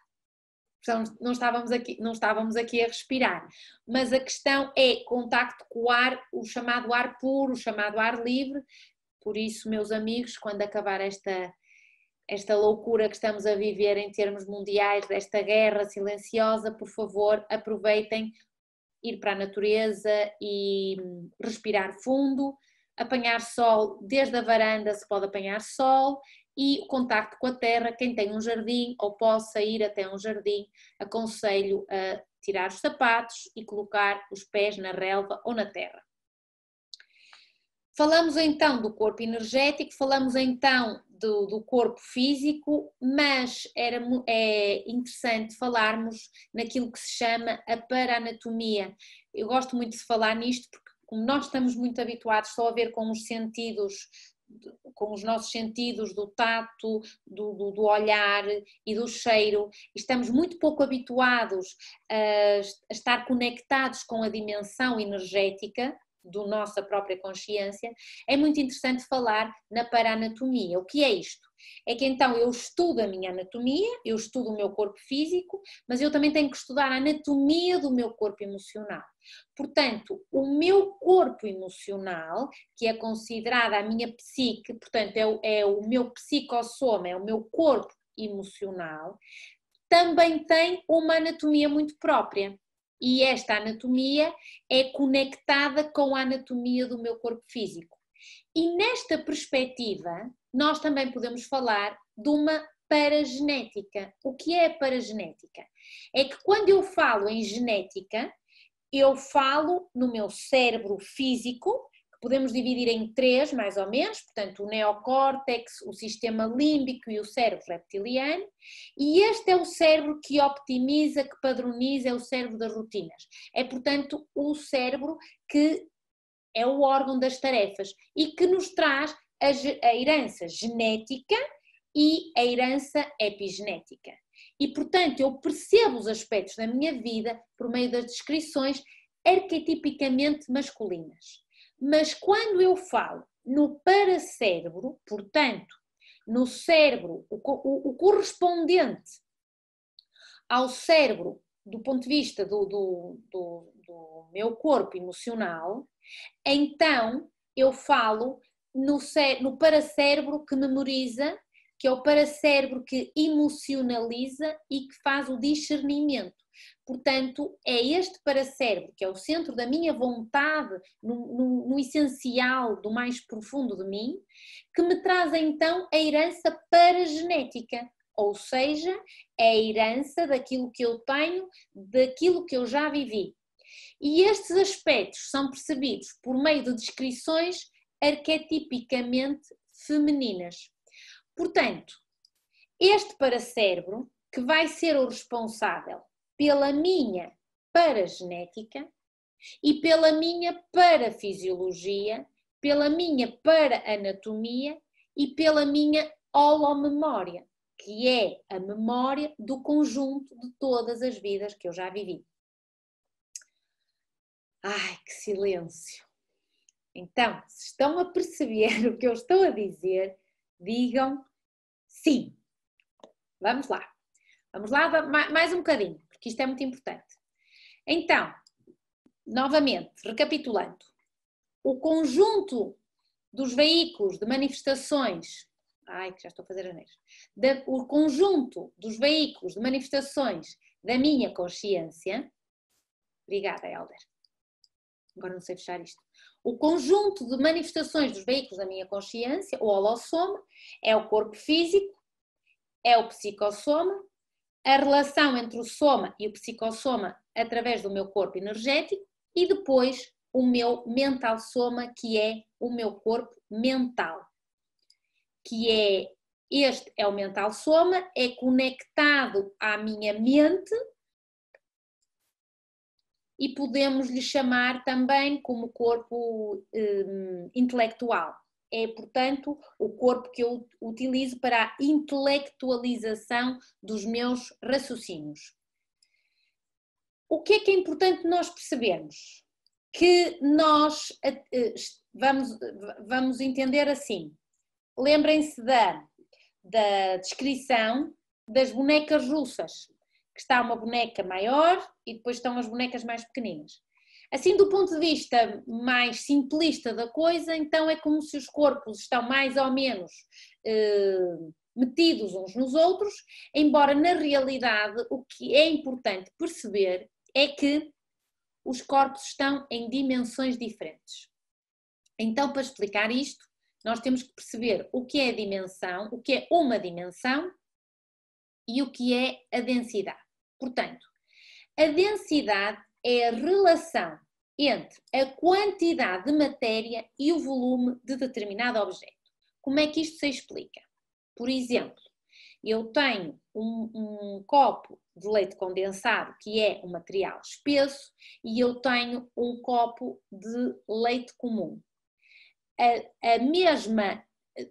S1: não estávamos aqui a respirar, mas a questão é contacto com o ar, o chamado ar puro, o chamado ar livre. Por isso, meus amigos, quando acabar esta loucura que estamos a viver em termos mundiais, desta guerra silenciosa, por favor, aproveitem ir para a natureza e respirar fundo, apanhar sol, desde a varanda se pode apanhar sol, e o contacto com a terra. Quem tem um jardim ou possa ir até um jardim, aconselho a tirar os sapatos e colocar os pés na relva ou na terra. Falamos então do corpo energético, falamos então do corpo físico, mas é interessante falarmos naquilo que se chama a paraanatomia. Eu gosto muito de falar nisto porque, como nós estamos muito habituados só a ver com os sentidos, com os nossos sentidos do tato, do olhar e do cheiro, e estamos muito pouco habituados a estar conectados com a dimensão energética da nossa própria consciência. É muito interessante falar na paraanatomia. O que é isto? É que então eu estudo a minha anatomia, eu estudo o meu corpo físico, mas eu também tenho que estudar a anatomia do meu corpo emocional. Portanto, o meu corpo emocional, que é considerada a minha psique, portanto é o meu psicossoma, é o meu corpo emocional, também tem uma anatomia muito própria. E esta anatomia é conectada com a anatomia do meu corpo físico. E nesta perspectiva, nós também podemos falar de uma paragenética. O que é a paragenética? É que quando eu falo em genética, eu falo no meu cérebro físico, que podemos dividir em três, mais ou menos, portanto, o neocórtex, o sistema límbico e o cérebro reptiliano, e este é o cérebro que optimiza, que padroniza, é o cérebro das rotinas. É, portanto, o cérebro que é o órgão das tarefas e que nos traz a herança genética e a herança epigenética. E, portanto, eu percebo os aspectos da minha vida por meio das descrições arquetipicamente masculinas. Mas quando eu falo no paracérebro, portanto, no cérebro, o correspondente ao cérebro do ponto de vista do meu corpo emocional, então eu falo no paracérebro que memoriza, que é o paracérebro que emocionaliza e que faz o discernimento. Portanto, é este paracérebro, que é o centro da minha vontade, no essencial, do mais profundo de mim, que me traz então a herança paragenética, ou seja, é a herança daquilo que eu tenho, daquilo que eu já vivi. E estes aspectos são percebidos por meio de descrições arquetipicamente femininas. Portanto, este paracérebro, que vai ser o responsável pela minha paragenética e pela minha parafisiologia, pela minha paraanatomia e pela minha holomemória, que é a memória do conjunto de todas as vidas que eu já vivi. Ai, que silêncio! Então, se estão a perceber o que eu estou a dizer, digam sim. Vamos lá. Vamos lá mais um bocadinho, porque isto é muito importante. Então, novamente, recapitulando. O conjunto dos veículos de manifestações... Ai, que já estou a fazer asneiras. O conjunto dos veículos de manifestações da minha consciência... Obrigada, Helder. Agora não sei fechar isto. O conjunto de manifestações dos veículos da minha consciência, o holossoma, é o corpo físico, é o psicossoma, a relação entre o soma e o psicossoma através do meu corpo energético e depois o meu mental soma, que é o meu corpo mental. Este é o mental soma, é conectado à minha mente e podemos lhe chamar também como corpo intelectual. É, portanto, o corpo que eu utilizo para a intelectualização dos meus raciocínios. O que é importante nós percebermos? Que nós vamos entender assim. Lembrem-se da descrição das bonecas russas, que está uma boneca maior e depois estão as bonecas mais pequeninas. Assim, do ponto de vista mais simplista da coisa, então é como se os corpos estão mais ou menos metidos uns nos outros, embora na realidade o que é importante perceber é que os corpos estão em dimensões diferentes. Então, para explicar isto, nós temos que perceber o que é a dimensão, o que é uma dimensão e o que é a densidade. Portanto, a densidade é a relação entre a quantidade de matéria e o volume de determinado objeto. Como é que isto se explica? Por exemplo, eu tenho um copo de leite condensado, que é um material espesso, e eu tenho um copo de leite comum. A mesma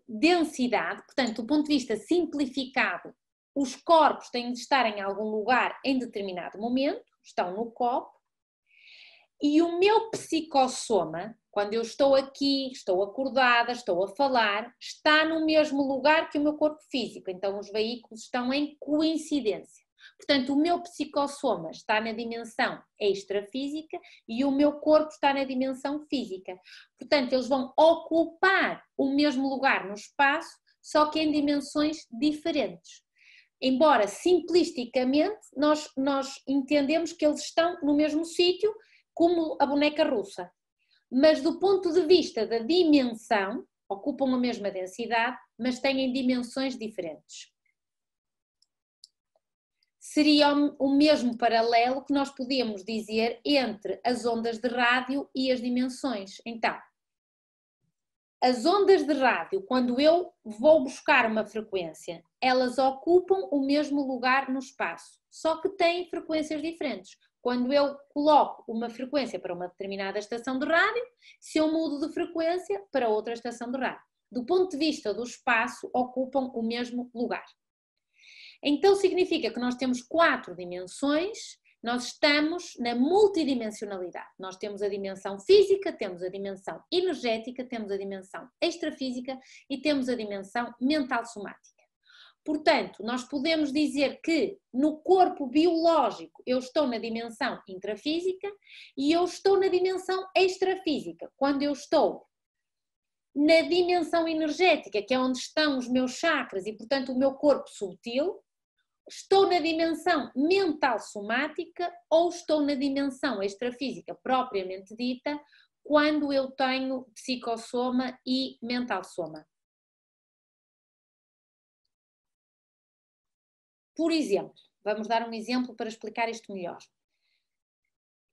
S1: densidade, portanto, do ponto de vista simplificado, os corpos têm de estar em algum lugar em determinado momento, estão no copo, e o meu psicossoma, quando eu estou aqui, estou acordada, estou a falar, está no mesmo lugar que o meu corpo físico, então os veículos estão em coincidência. Portanto, o meu psicossoma está na dimensão extrafísica e o meu corpo está na dimensão física. Portanto, eles vão ocupar o mesmo lugar no espaço, só que em dimensões diferentes. Embora simplisticamente nós entendemos que eles estão no mesmo sítio, como a boneca russa. Mas do ponto de vista da dimensão, ocupam a mesma densidade, mas têm dimensões diferentes. Seria o mesmo paralelo que nós podíamos dizer entre as ondas de rádio e as dimensões. Então, as ondas de rádio, quando eu vou buscar uma frequência, elas ocupam o mesmo lugar no espaço, só que têm frequências diferentes. Quando eu coloco uma frequência para uma determinada estação de rádio, se eu mudo de frequência para outra estação de rádio, do ponto de vista do espaço, ocupam o mesmo lugar. Então significa que nós temos 4 dimensões, nós estamos na multidimensionalidade. Nós temos a dimensão física, temos a dimensão energética, temos a dimensão extrafísica e temos a dimensão mental somática. Portanto, nós podemos dizer que no corpo biológico eu estou na dimensão intrafísica e eu estou na dimensão extrafísica. Quando eu estou na dimensão energética, que é onde estão os meus chakras e, portanto, o meu corpo subtil, estou na dimensão mental somática ou estou na dimensão extrafísica propriamente dita, quando eu tenho psicossoma e mental soma. Por exemplo, vamos dar um exemplo para explicar isto melhor.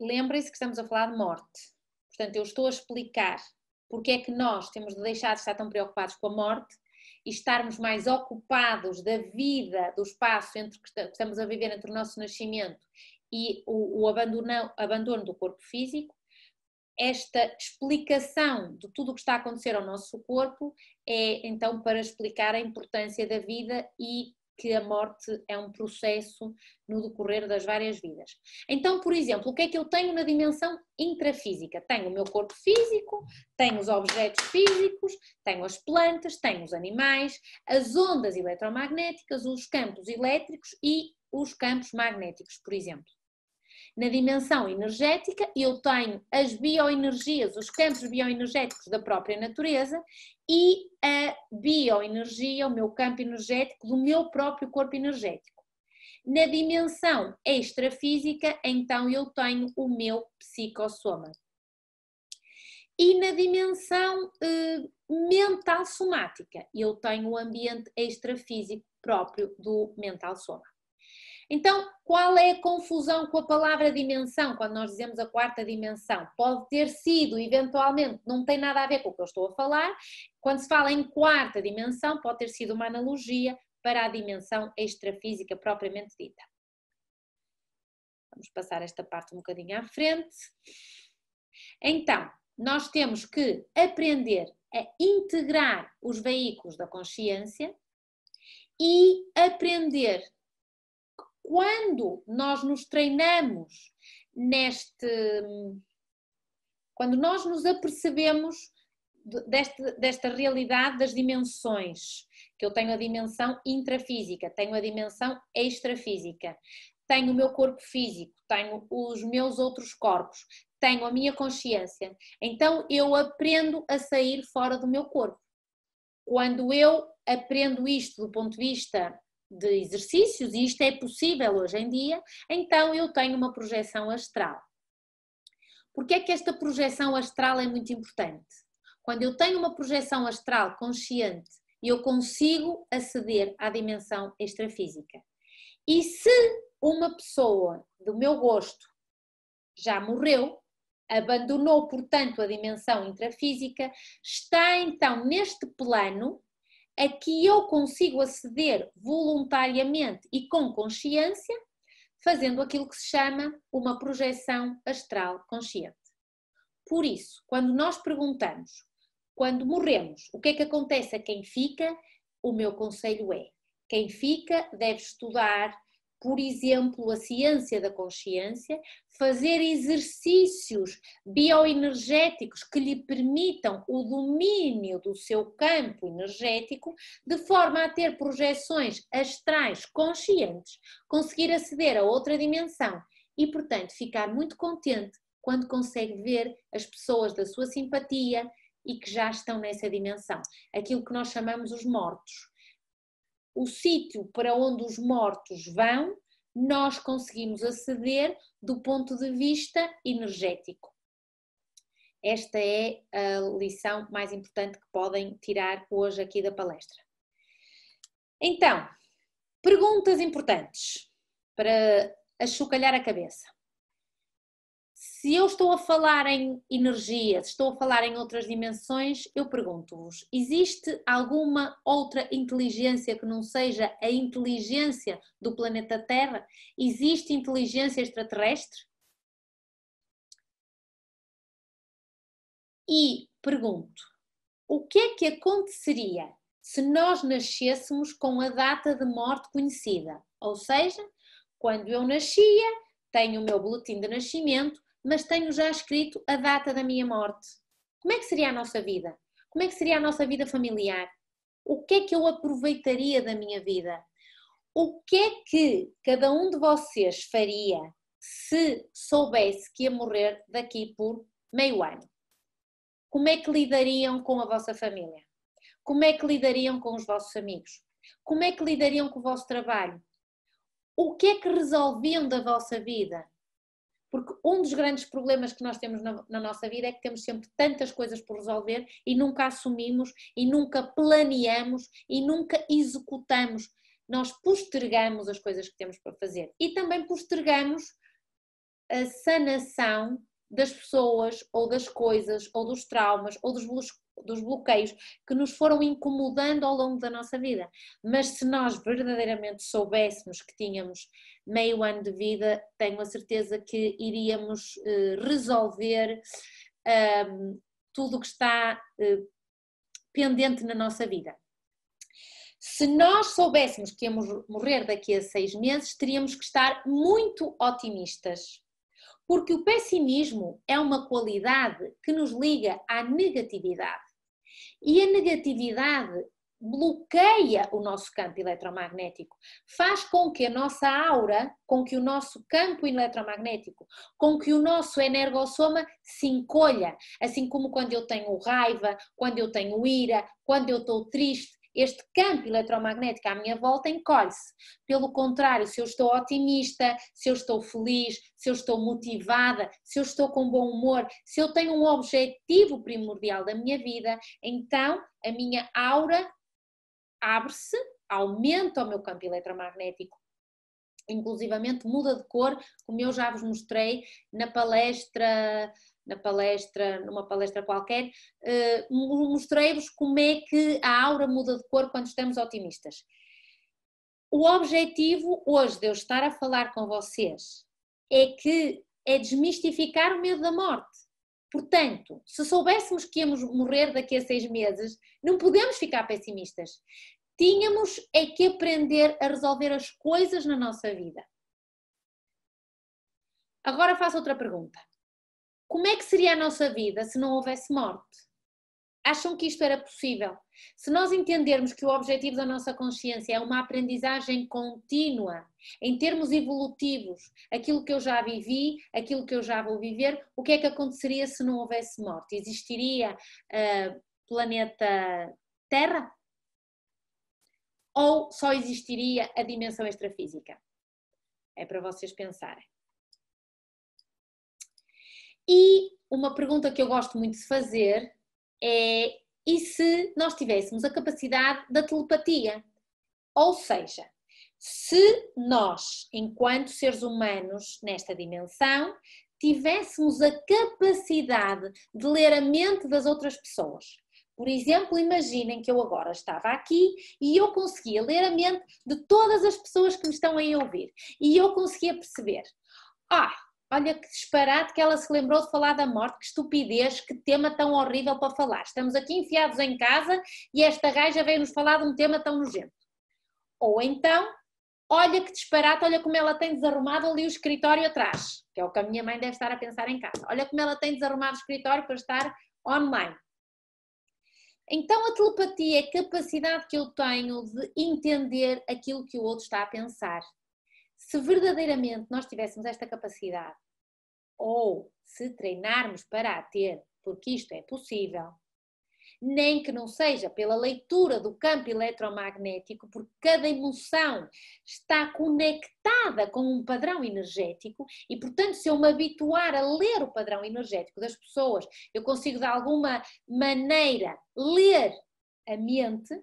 S1: Lembrem-se que estamos a falar de morte. Portanto, eu estou a explicar porque é que nós temos de deixar de estar tão preocupados com a morte e estarmos mais ocupados da vida, do espaço entre que estamos a viver entre o nosso nascimento e o abandono do corpo físico. Esta explicação de tudo o que está a acontecer ao nosso corpo é então para explicar a importância da vida e que a morte é um processo no decorrer das várias vidas. Então, por exemplo, o que é que eu tenho na dimensão intrafísica? Tenho o meu corpo físico, tenho os objetos físicos, tenho as plantas, tenho os animais, as ondas eletromagnéticas, os campos elétricos e os campos magnéticos, por exemplo. Na dimensão energética, eu tenho as bioenergias, os campos bioenergéticos da própria natureza e a bioenergia, o meu campo energético do meu próprio corpo energético. Na dimensão extrafísica, então eu tenho o meu psicossoma. E na dimensão mental somática, eu tenho o ambiente extrafísico próprio do mental soma. Então, qual é a confusão com a palavra dimensão, quando nós dizemos a 4ª dimensão? Pode ter sido, eventualmente, não tem nada a ver com o que eu estou a falar, quando se fala em 4ª dimensão, pode ter sido uma analogia para a dimensão extrafísica propriamente dita. Vamos passar esta parte um bocadinho à frente. Então, nós temos que aprender a integrar os veículos da consciência e aprender. Quando nós nos treinamos quando nós nos apercebemos desta realidade das dimensões, que eu tenho a dimensão intrafísica, tenho a dimensão extrafísica, tenho o meu corpo físico, tenho os meus outros corpos, tenho a minha consciência, então eu aprendo a sair fora do meu corpo. Quando eu aprendo isto do ponto de vista de exercícios, e isto é possível hoje em dia, então eu tenho uma projeção astral. Porque é que esta projeção astral é muito importante? Quando eu tenho uma projeção astral consciente, eu consigo aceder à dimensão extrafísica. E se uma pessoa do meu gosto já morreu, abandonou, portanto, a dimensão intrafísica, está então neste plano a que eu consigo aceder voluntariamente e com consciência, fazendo aquilo que se chama uma projeção astral consciente. Por isso, quando nós perguntamos, quando morremos, o que é que acontece a quem fica? O meu conselho é, quem fica deve estudar, por exemplo, a ciência da consciência, fazer exercícios bioenergéticos que lhe permitam o domínio do seu campo energético, de forma a ter projeções astrais conscientes, conseguir aceder a outra dimensão e, portanto, ficar muito contente quando consegue ver as pessoas da sua simpatia e que já estão nessa dimensão, aquilo que nós chamamos os mortos. O sítio para onde os mortos vão, nós conseguimos aceder do ponto de vista energético. Esta é a lição mais importante que podem tirar hoje aqui da palestra. Então, perguntas importantes para achocalhar a cabeça. Se eu estou a falar em energia, se estou a falar em outras dimensões, eu pergunto-vos, existe alguma outra inteligência que não seja a inteligência do planeta Terra? Existe inteligência extraterrestre? E pergunto, o que é que aconteceria se nós nascêssemos com a data de morte conhecida? Ou seja, quando eu nascia, tenho o meu boletim de nascimento, mas tenho já escrito a data da minha morte. Como é que seria a nossa vida? Como é que seria a nossa vida familiar? O que é que eu aproveitaria da minha vida? O que é que cada um de vocês faria se soubesse que ia morrer daqui por meio ano? Como é que lidariam com a vossa família? Como é que lidariam com os vossos amigos? Como é que lidariam com o vosso trabalho? O que é que resolviam da vossa vida? Porque um dos grandes problemas que nós temos na nossa vida é que temos sempre tantas coisas por resolver e nunca assumimos, e nunca planeamos, e nunca executamos. Nós postergamos as coisas que temos para fazer. E também postergamos a sanação das pessoas, ou das coisas, ou dos traumas, ou dos bloqueios que nos foram incomodando ao longo da nossa vida. Mas se nós verdadeiramente soubéssemos que tínhamos meio ano de vida, tenho a certeza que iríamos resolver tudo o que está pendente na nossa vida. Se nós soubéssemos que íamos morrer daqui a 6 meses, teríamos que estar muito otimistas. Porque o pessimismo é uma qualidade que nos liga à negatividade. E a negatividade bloqueia o nosso campo eletromagnético, faz com que a nossa aura, com que o nosso campo eletromagnético, com que o nosso energossoma se encolha, assim como quando eu tenho raiva, quando eu tenho ira, quando eu estou triste, este campo eletromagnético à minha volta encolhe-se. Pelo contrário, se eu estou otimista, se eu estou feliz, se eu estou motivada, se eu estou com bom humor, se eu tenho um objetivo primordial da minha vida, então a minha aura abre-se, aumenta o meu campo eletromagnético, inclusivamente muda de cor, como eu já vos mostrei numa palestra qualquer, mostrei-vos como é que a aura muda de cor quando estamos otimistas. O objetivo hoje de eu estar a falar com vocês é desmistificar o medo da morte. Portanto, se soubéssemos que íamos morrer daqui a 6 meses, não podemos ficar pessimistas. Tínhamos é que aprender a resolver as coisas na nossa vida. Agora faço outra pergunta. Como é que seria a nossa vida se não houvesse morte? Acham que isto era possível? Se nós entendermos que o objetivo da nossa consciência é uma aprendizagem contínua, em termos evolutivos, aquilo que eu já vivi, aquilo que eu já vou viver, o que é que aconteceria se não houvesse morte? Existiria planeta Terra? Ou só existiria a dimensão extrafísica? É para vocês pensarem. E uma pergunta que eu gosto muito de fazer é: e se nós tivéssemos a capacidade da telepatia? Ou seja, se nós, enquanto seres humanos nesta dimensão, tivéssemos a capacidade de ler a mente das outras pessoas. Por exemplo, imaginem que eu agora estava aqui e eu conseguia ler a mente de todas as pessoas que me estão a ouvir. E eu conseguia perceber: olha que disparate que ela se lembrou de falar da morte, que estupidez, que tema tão horrível para falar. Estamos aqui enfiados em casa e esta gaja veio-nos falar de um tema tão nojento. Ou então, olha que disparate, olha como ela tem desarrumado ali o escritório atrás, que é o que a minha mãe deve estar a pensar em casa. Olha como ela tem desarrumado o escritório para estar online. Então a telepatia é a capacidade que eu tenho de entender aquilo que o outro está a pensar. Se verdadeiramente nós tivéssemos esta capacidade, ou se treinarmos para a ter, porque isto é possível, nem que não seja pela leitura do campo eletromagnético, porque cada emoção está conectada com um padrão energético e, portanto, se eu me habituar a ler o padrão energético das pessoas, eu consigo de alguma maneira ler a mente.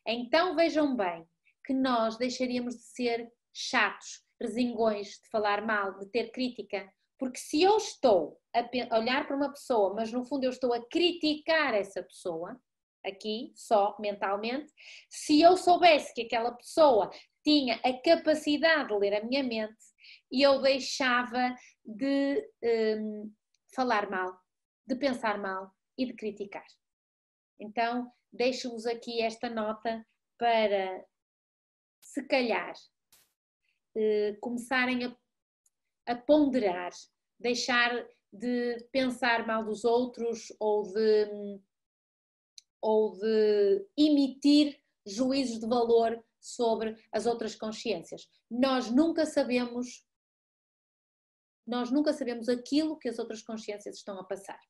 S1: Então vejam bem que nós deixaríamos de ser chatos, resingões, de falar mal, de ter crítica, Porque se eu estou a olhar para uma pessoa, mas no fundo eu estou a criticar essa pessoa, aqui só mentalmente, se eu soubesse que aquela pessoa tinha a capacidade de ler a minha mente, eu deixava de falar mal, de pensar mal e de criticar. Então, deixo-vos aqui esta nota para, se calhar, começarem a ponderar, deixar de pensar mal dos outros ou de emitir juízos de valor sobre as outras consciências. Nós nunca sabemos aquilo que as outras consciências estão a passar.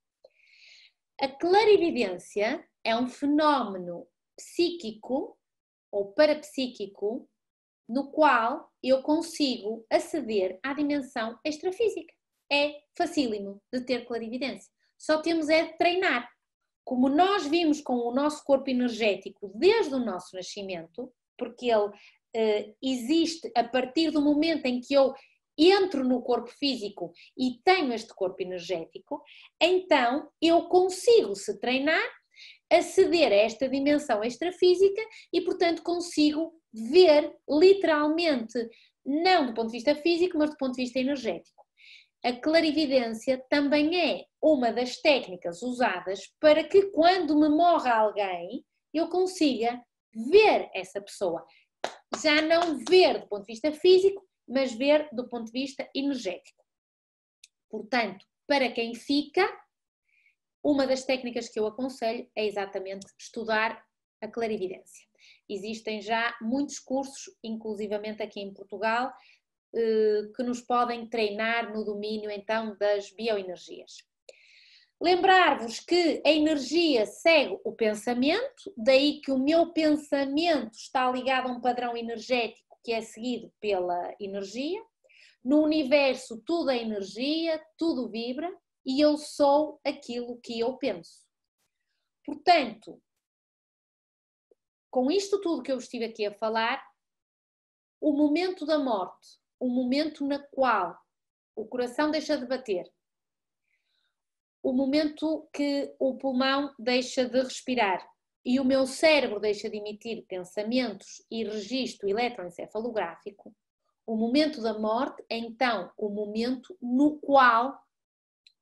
S1: A clarividência é um fenómeno psíquico ou parapsíquico no qual eu consigo aceder à dimensão extrafísica. É facílimo de ter clarividência. Só temos é de treinar. Como nós vimos com o nosso corpo energético desde o nosso nascimento, porque ele existe a partir do momento em que eu entro no corpo físico e tenho este corpo energético, então eu consigo, se treinar, aceder a esta dimensão extrafísica e, portanto, consigo ver literalmente, não do ponto de vista físico, mas do ponto de vista energético. A clarividência também é uma das técnicas usadas para que, quando me morre alguém, eu consiga ver essa pessoa. Já não ver do ponto de vista físico, mas ver do ponto de vista energético. Portanto, para quem fica, uma das técnicas que eu aconselho é exatamente estudar a clarividência. Existem já muitos cursos, inclusivamente aqui em Portugal, que nos podem treinar no domínio então das bioenergias. Lembrar-vos que a energia segue o pensamento, daí que o meu pensamento está ligado a um padrão energético que é seguido pela energia. No universo tudo é energia, tudo vibra e eu sou aquilo que eu penso. Portanto, com isto tudo que eu estive aqui a falar, o momento da morte, o momento na qual o coração deixa de bater, o momento que o pulmão deixa de respirar e o meu cérebro deixa de emitir pensamentos e registro eletroencefalográfico, o momento da morte é então o momento no qual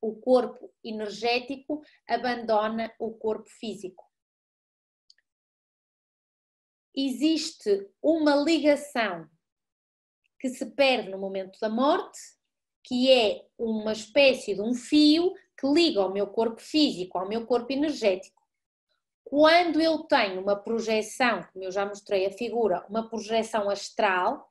S1: o corpo energético abandona o corpo físico. Existe uma ligação que se perde no momento da morte, que é uma espécie de um fio que liga ao meu corpo físico, ao meu corpo energético. Quando eu tenho uma projeção, como eu já mostrei a figura, uma projeção astral,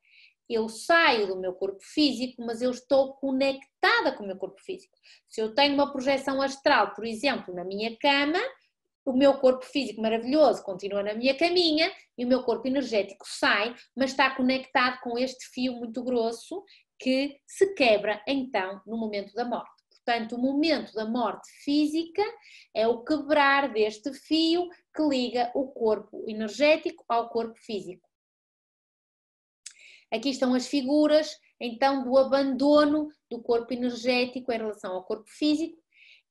S1: eu saio do meu corpo físico, mas eu estou conectada com o meu corpo físico. Se eu tenho uma projeção astral, por exemplo, na minha cama, o meu corpo físico maravilhoso continua na minha caminha e o meu corpo energético sai, mas está conectado com este fio muito grosso que se quebra então no momento da morte. Portanto, o momento da morte física é o quebrar deste fio que liga o corpo energético ao corpo físico. Aqui estão as figuras, então, do abandono do corpo energético em relação ao corpo físico.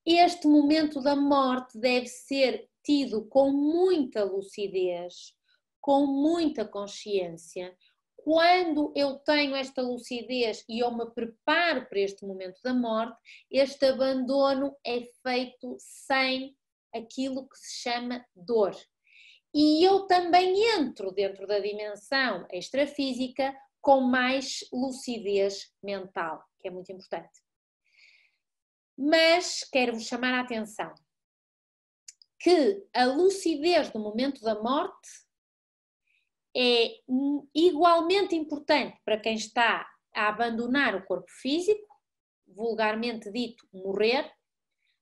S1: Este momento da morte deve ser tido com muita lucidez, com muita consciência. Quando eu tenho esta lucidez e eu me preparo para este momento da morte, este abandono é feito sem aquilo que se chama dor. E eu também entro dentro da dimensão extrafísica com mais lucidez mental, que é muito importante. Mas quero-vos chamar a atenção que a lucidez do momento da morte é igualmente importante para quem está a abandonar o corpo físico, vulgarmente dito morrer,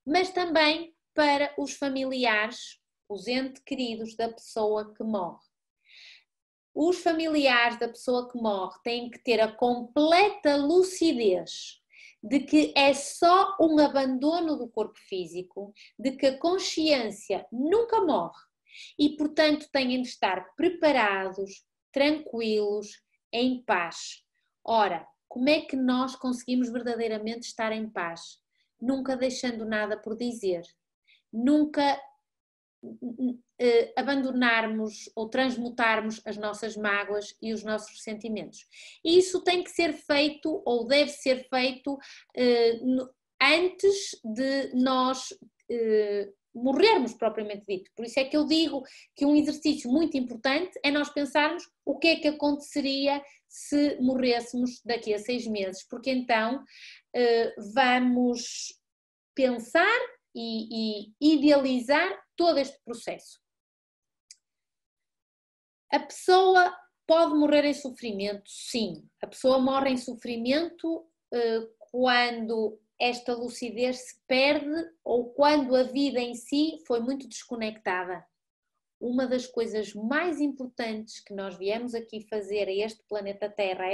S1: mas também para os familiares, os entes queridos da pessoa que morre. Os familiares da pessoa que morre têm que ter a completa lucidez de que é só um abandono do corpo físico, de que a consciência nunca morre e, portanto, têm de estar preparados, tranquilos, em paz. Ora, Como é que nós conseguimos verdadeiramente estar em paz? Nunca deixando nada por dizer, nunca abandonarmos ou transmutarmos as nossas mágoas e os nossos ressentimentos. E isso tem que ser feito ou deve ser feito antes de nós morrermos propriamente dito. Por isso é que eu digo que um exercício muito importante é nós pensarmos o que é que aconteceria se morrêssemos daqui a 6 meses, porque então vamos pensar e idealizar todo este processo. A pessoa pode morrer em sofrimento? Sim. A pessoa morre em sofrimento quando esta lucidez se perde ou quando a vida em si foi muito desconectada. Uma das coisas mais importantes que nós viemos aqui fazer a este planeta Terra, a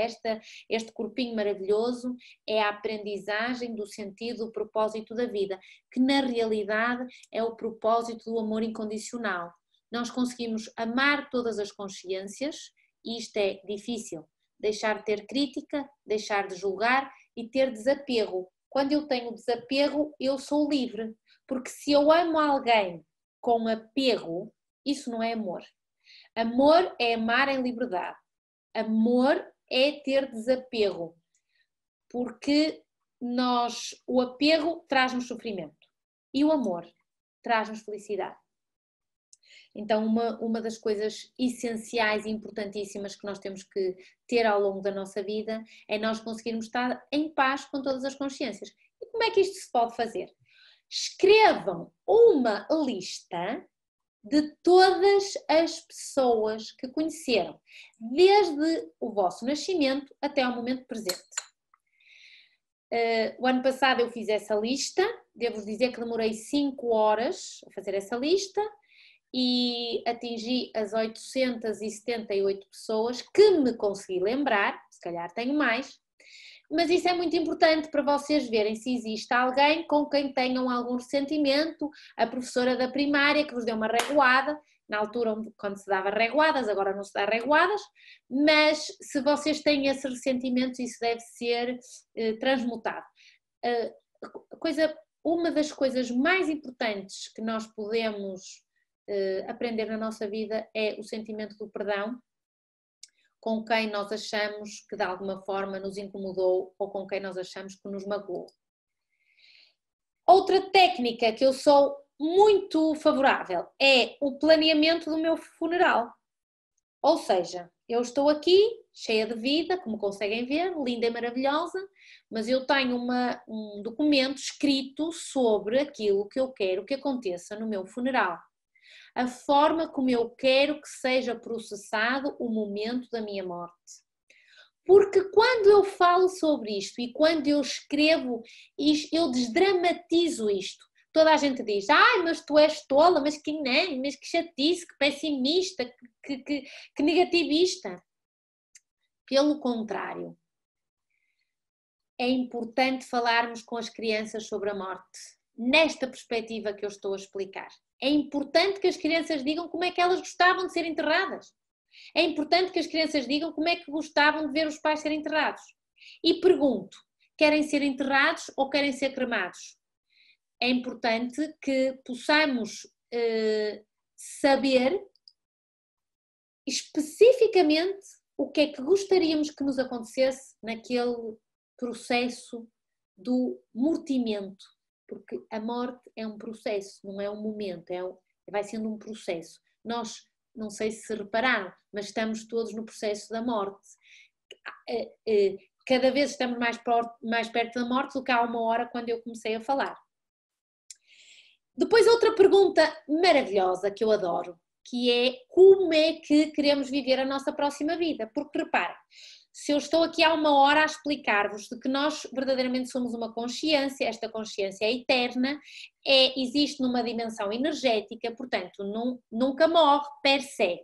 S1: este corpinho maravilhoso, é a aprendizagem do sentido, do propósito da vida, que na realidade é o propósito do amor incondicional. Nós conseguimos amar todas as consciências e isto é difícil. Deixar de ter crítica, deixar de julgar e ter desapego. Quando eu tenho desapego, eu sou livre. Porque se eu amo alguém com apego, isso não é amor. Amor é amar em liberdade. Amor é ter desapego. Porque o apego traz-nos sofrimento. E o amor traz-nos felicidade. Então, uma das coisas essenciais e importantíssimas que nós temos que ter ao longo da nossa vida é nós conseguirmos estar em paz com todas as consciências. E como é que isto se pode fazer? Escrevam uma lista de todas as pessoas que conheceram, desde o vosso nascimento até ao momento presente. O ano passado eu fiz essa lista, devo dizer que demorei 5 horas a fazer essa lista, e atingi as 878 pessoas que me consegui lembrar, se calhar tenho mais, mas isso é muito importante para vocês verem se existe alguém com quem tenham algum ressentimento, a professora da primária que vos deu uma reguada, na altura quando se dava reguadas, agora não se dá reguadas, mas se vocês têm esses ressentimentos isso deve ser transmutado. Uma das coisas mais importantes que nós podemos aprender na nossa vida é o sentimento do perdão com quem nós achamos que de alguma forma nos incomodou ou com quem nós achamos que nos magoou. Outra técnica que eu sou muito favorável é o planeamento do meu funeral. Ou seja, eu estou aqui cheia de vida, como conseguem ver, linda e maravilhosa, mas eu tenho um documento escrito sobre aquilo que eu quero que aconteça no meu funeral. A forma como eu quero que seja processado o momento da minha morte. Porque quando eu falo sobre isto e quando eu escrevo isto, eu desdramatizo isto. Toda a gente diz, mas tu és tola, mas que nem, mas que chatice, que pessimista, que negativista. Pelo contrário, é importante falarmos com as crianças sobre a morte, nesta perspectiva que eu estou a explicar. É importante que as crianças digam como é que elas gostavam de ser enterradas. É importante que as crianças digam como é que gostavam de ver os pais serem enterrados. E pergunto, querem ser enterrados ou querem ser cremados? É importante que possamos saber especificamente o que é que gostaríamos que nos acontecesse naquele processo do mortimento. Porque a morte é um processo, não é um momento, vai sendo um processo. Nós, não sei se repararam, mas estamos todos no processo da morte. Cada vez estamos mais perto da morte do que há uma hora quando eu comecei a falar. Depois outra pergunta maravilhosa que eu adoro, que é como é que queremos viver a nossa próxima vida? Porque repara, se eu estou aqui há uma hora a explicar-vos de que nós verdadeiramente somos uma consciência, esta consciência é eterna, existe numa dimensão energética, portanto nunca morre per se.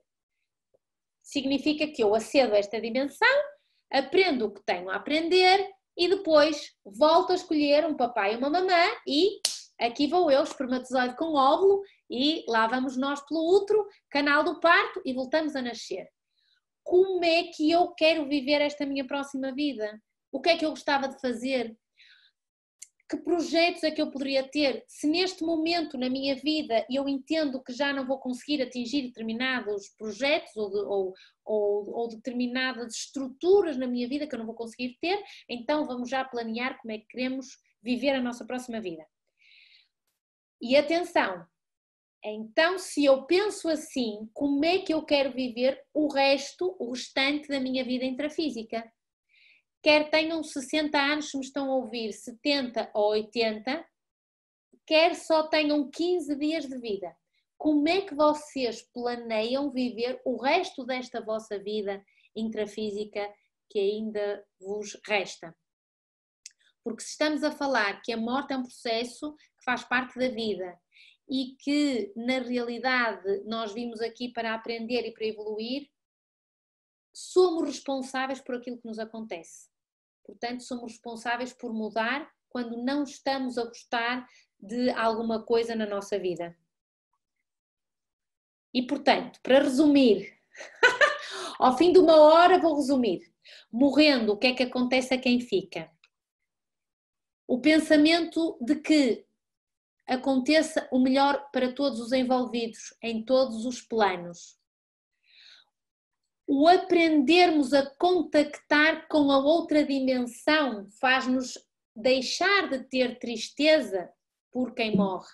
S1: Significa que eu acedo a esta dimensão, aprendo o que tenho a aprender e depois volto a escolher um papai e uma mamã e aqui vou eu, espermatozoide com óvulo, e lá vamos nós pelo útero, canal do parto e voltamos a nascer. Como é que eu quero viver esta minha próxima vida? O que é que eu gostava de fazer? Que projetos é que eu poderia ter? Se neste momento na minha vida eu entendo que já não vou conseguir atingir determinados projetos ou determinadas estruturas na minha vida que eu não vou conseguir ter, então vamos já planear como é que queremos viver a nossa próxima vida. E atenção, então se eu penso assim, como é que eu quero viver o restante da minha vida intrafísica? Quer tenham 60 anos, se me estão a ouvir, 70 ou 80, quer só tenham 15 dias de vida. Como é que vocês planeiam viver o resto desta vossa vida intrafísica que ainda vos resta? Porque se estamos a falar que a morte é um processo que faz parte da vida e que, na realidade, nós vimos aqui para aprender e para evoluir, somos responsáveis por aquilo que nos acontece. Portanto, somos responsáveis por mudar quando não estamos a gostar de alguma coisa na nossa vida. E, portanto, para resumir, ao fim de uma hora vou resumir. Morrendo, o que é que acontece a quem fica? O pensamento de que aconteça o melhor para todos os envolvidos, em todos os planos. O aprendermos a contactar com a outra dimensão faz-nos deixar de ter tristeza por quem morre.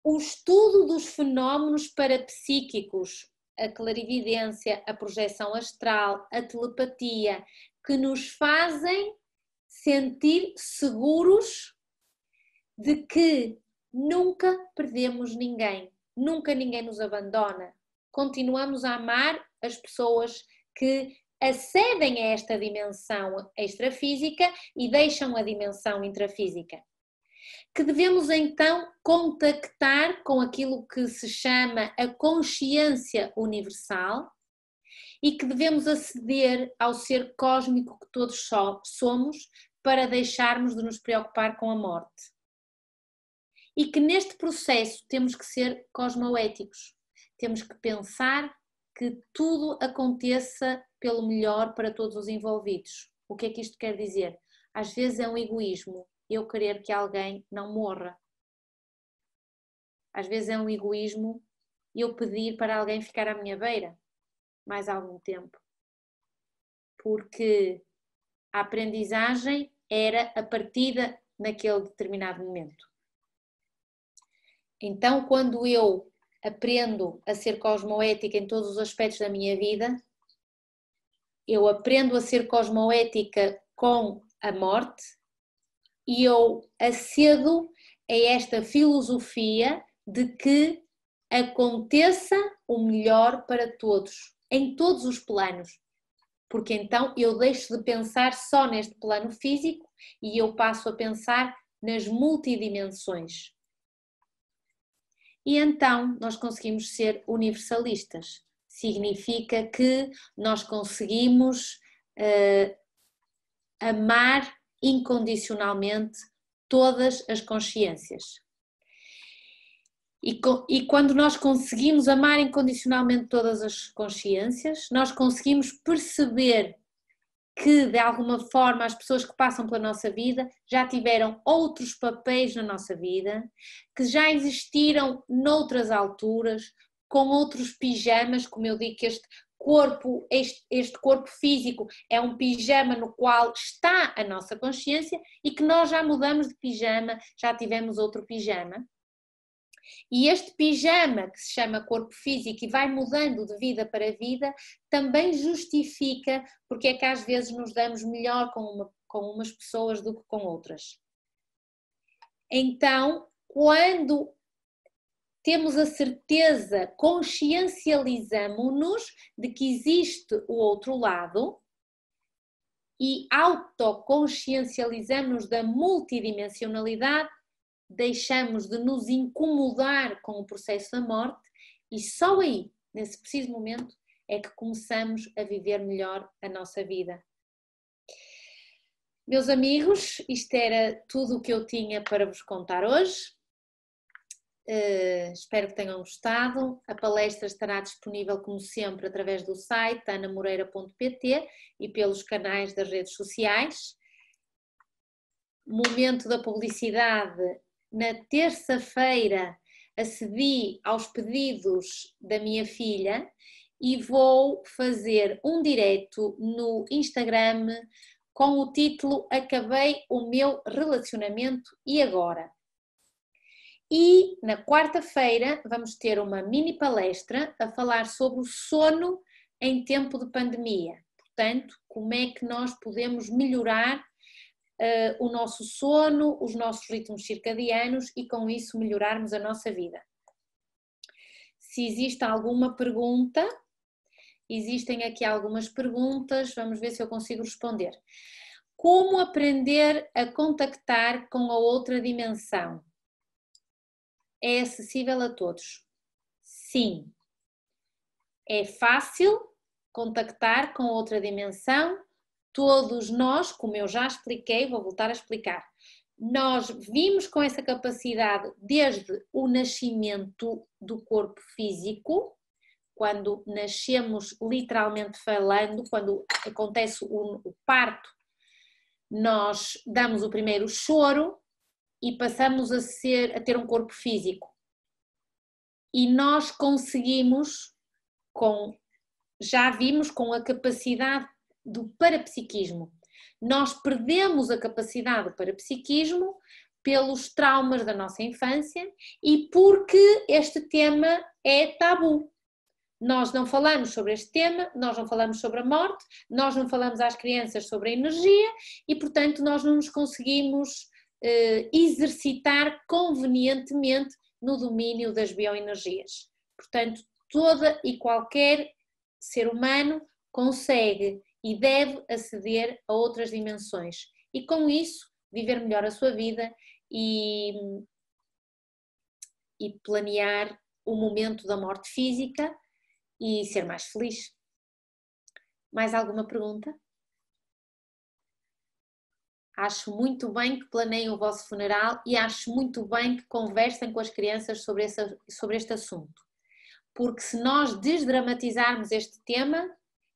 S1: O estudo dos fenómenos parapsíquicos, a clarividência, a projeção astral, a telepatia, que nos fazem sentir seguros de que nunca perdemos ninguém, nunca ninguém nos abandona. Continuamos a amar as pessoas que acedem a esta dimensão extrafísica e deixam a dimensão intrafísica. Que devemos então contactar com aquilo que se chama a consciência universal e que devemos aceder ao ser cósmico que todos somos para deixarmos de nos preocupar com a morte. E que neste processo temos que ser cosmoéticos, temos que pensar que tudo aconteça pelo melhor para todos os envolvidos. O que é que isto quer dizer? Às vezes é um egoísmo eu querer que alguém não morra. Às vezes é um egoísmo eu pedir para alguém ficar à minha beira mais algum tempo. Porque a aprendizagem era a partida naquele determinado momento. Então, quando eu aprendo a ser cosmoética em todos os aspectos da minha vida, eu aprendo a ser cosmoética com a morte e eu acedo a esta filosofia de que aconteça o melhor para todos, em todos os planos. Porque então eu deixo de pensar só neste plano físico e eu passo a pensar nas multidimensões. E então nós conseguimos ser universalistas. Significa que nós conseguimos amar incondicionalmente todas as consciências. E quando nós conseguimos amar incondicionalmente todas as consciências, nós conseguimos perceber que, de alguma forma, as pessoas que passam pela nossa vida já tiveram outros papéis na nossa vida, que já existiram noutras alturas, com outros pijamas, como eu digo que este corpo físico é um pijama no qual está a nossa consciência e que nós já mudamos de pijama, já tivemos outro pijama. E este pijama, que se chama corpo físico e vai mudando de vida para vida, também justifica porque é que às vezes nos damos melhor com umas pessoas do que com outras. Então, quando temos a certeza, consciencializamos-nos de que existe o outro lado e autoconsciencializamos-nos da multidimensionalidade, deixamos de nos incomodar com o processo da morte e só aí, nesse preciso momento, é que começamos a viver melhor a nossa vida. Meus amigos, isto era tudo o que eu tinha para vos contar hoje. Espero que tenham gostado. A palestra estará disponível, como sempre, através do site anamoreira.pt e pelos canais das redes sociais. Momento da publicidade. Na terça-feira acedi aos pedidos da minha filha e vou fazer um direto no Instagram com o título Acabei o meu relacionamento e agora? E na quarta-feira vamos ter uma mini palestra a falar sobre o sono em tempo de pandemia. Portanto, como é que nós podemos melhorar o nosso sono, os nossos ritmos circadianos e com isso melhorarmos a nossa vida. Se existe alguma pergunta, existem aqui algumas perguntas, vamos ver se eu consigo responder. Como aprender a contactar com a outra dimensão? É acessível a todos? Sim. É fácil contactar com outra dimensão. Todos nós, como eu já expliquei, vou voltar a explicar, nós vimos com essa capacidade desde o nascimento do corpo físico, quando nascemos literalmente falando, quando acontece o parto, nós damos o primeiro choro e passamos a ter um corpo físico. E nós conseguimos, já vimos com a capacidade do parapsiquismo. Nós perdemos a capacidade do parapsiquismo pelos traumas da nossa infância e porque este tema é tabu. Nós não falamos sobre este tema, nós não falamos sobre a morte, nós não falamos às crianças sobre a energia e, portanto, nós não nos conseguimos exercitar convenientemente no domínio das bioenergias. Portanto, toda e qualquer ser humano consegue e deve aceder a outras dimensões e com isso viver melhor a sua vida e planear o momento da morte física e ser mais feliz. Mais alguma pergunta? Acho muito bem que planeiem o vosso funeral e acho muito bem que conversem com as crianças sobre este assunto. Porque se nós desdramatizarmos este tema,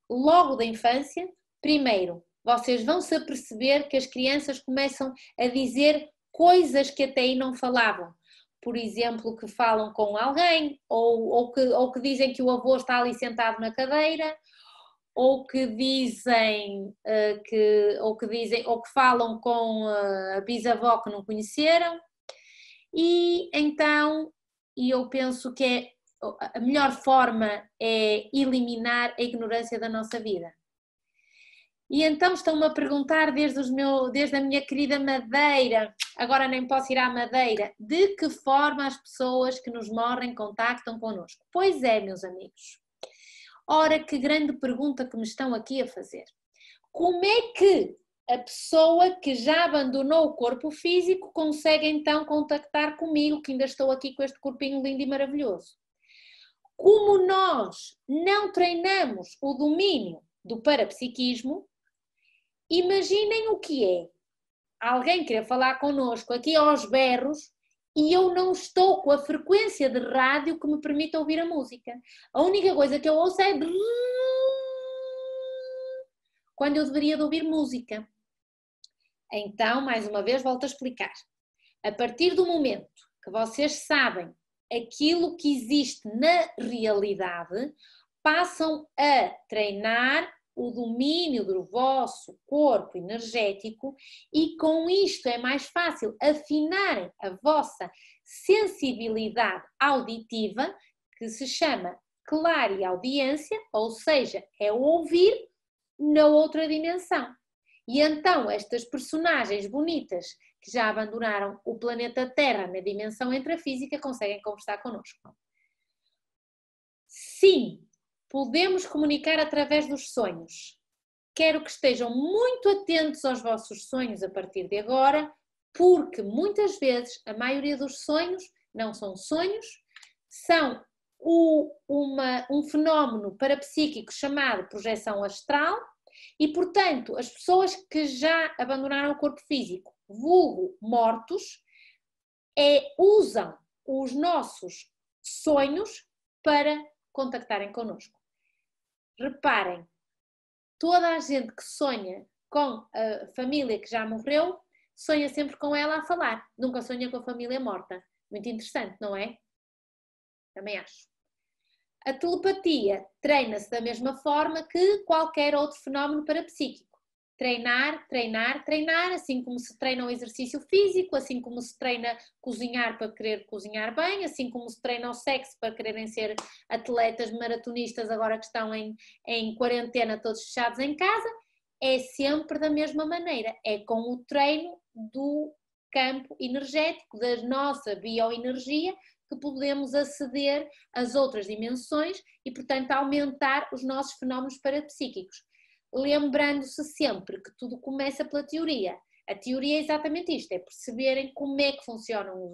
S1: logo da infância, primeiro, vocês vão se aperceber que as crianças começam a dizer coisas que até aí não falavam. Por exemplo, que falam com alguém, ou que dizem que o avô está ali sentado na cadeira, ou que dizem ou que falam com a bisavó que não conheceram, e então eu penso que a melhor forma é eliminar a ignorância da nossa vida. E então estão-me a perguntar desde a minha querida Madeira, agora nem posso ir à Madeira, de que forma as pessoas que nos morrem contactam connosco? Pois é, meus amigos. Ora, que grande pergunta que me estão aqui a fazer. Como é que a pessoa que já abandonou o corpo físico consegue então contactar comigo, que ainda estou aqui com este corpinho lindo e maravilhoso? Como nós não treinamos o domínio do parapsiquismo, imaginem o que é alguém querer falar connosco aqui aos berros e eu não estou com a frequência de rádio que me permita ouvir a música. A única coisa que eu ouço é quando eu deveria de ouvir música. Então, mais uma vez, volto a explicar. A partir do momento que vocês sabem aquilo que existe na realidade, passam a treinar o domínio do vosso corpo energético e com isto é mais fácil afinarem a vossa sensibilidade auditiva, que se chama clareaudiência, ou seja, é o ouvir na outra dimensão. E então estas personagens bonitas que já abandonaram o planeta Terra na dimensão intrafísica conseguem conversar connosco. Sim, podemos comunicar através dos sonhos. Quero que estejam muito atentos aos vossos sonhos a partir de agora, porque muitas vezes a maioria dos sonhos não são sonhos, são um fenómeno parapsíquico chamado projeção astral e, portanto, as pessoas que já abandonaram o corpo físico, vulgo mortos, usam
S2: os nossos sonhos para contactarem connosco. Reparem, toda a gente que sonha com a família que já morreu, sonha sempre com ela a falar, nunca sonha com a família morta. Muito interessante, não é? Também acho. A telepatia treina-se da mesma forma que qualquer outro fenómeno parapsíquico. Treinar, treinar, treinar, assim como se treina o exercício físico, assim como se treina cozinhar para querer cozinhar bem, assim como se treina o sexo para quererem ser atletas maratonistas agora que estão em quarentena todos fechados em casa, é sempre da mesma maneira, é com o treino do campo energético, da nossa bioenergia, que podemos aceder às outras dimensões e, portanto, aumentar os nossos fenómenos parapsíquicos. Lembrando-se sempre que tudo começa pela teoria. A teoria é exatamente isto, é perceberem como é que funcionam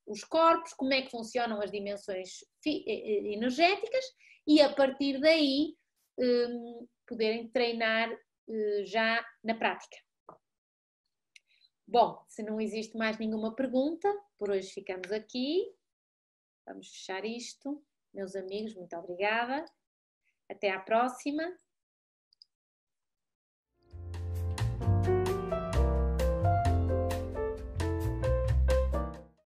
S2: os corpos, como é que funcionam as dimensões energéticas e a partir daí poderem treinar já na prática. Bom, se não existe mais nenhuma pergunta, por hoje ficamos aqui. Vamos fechar isto. Meus amigos, muito obrigada. Até à próxima.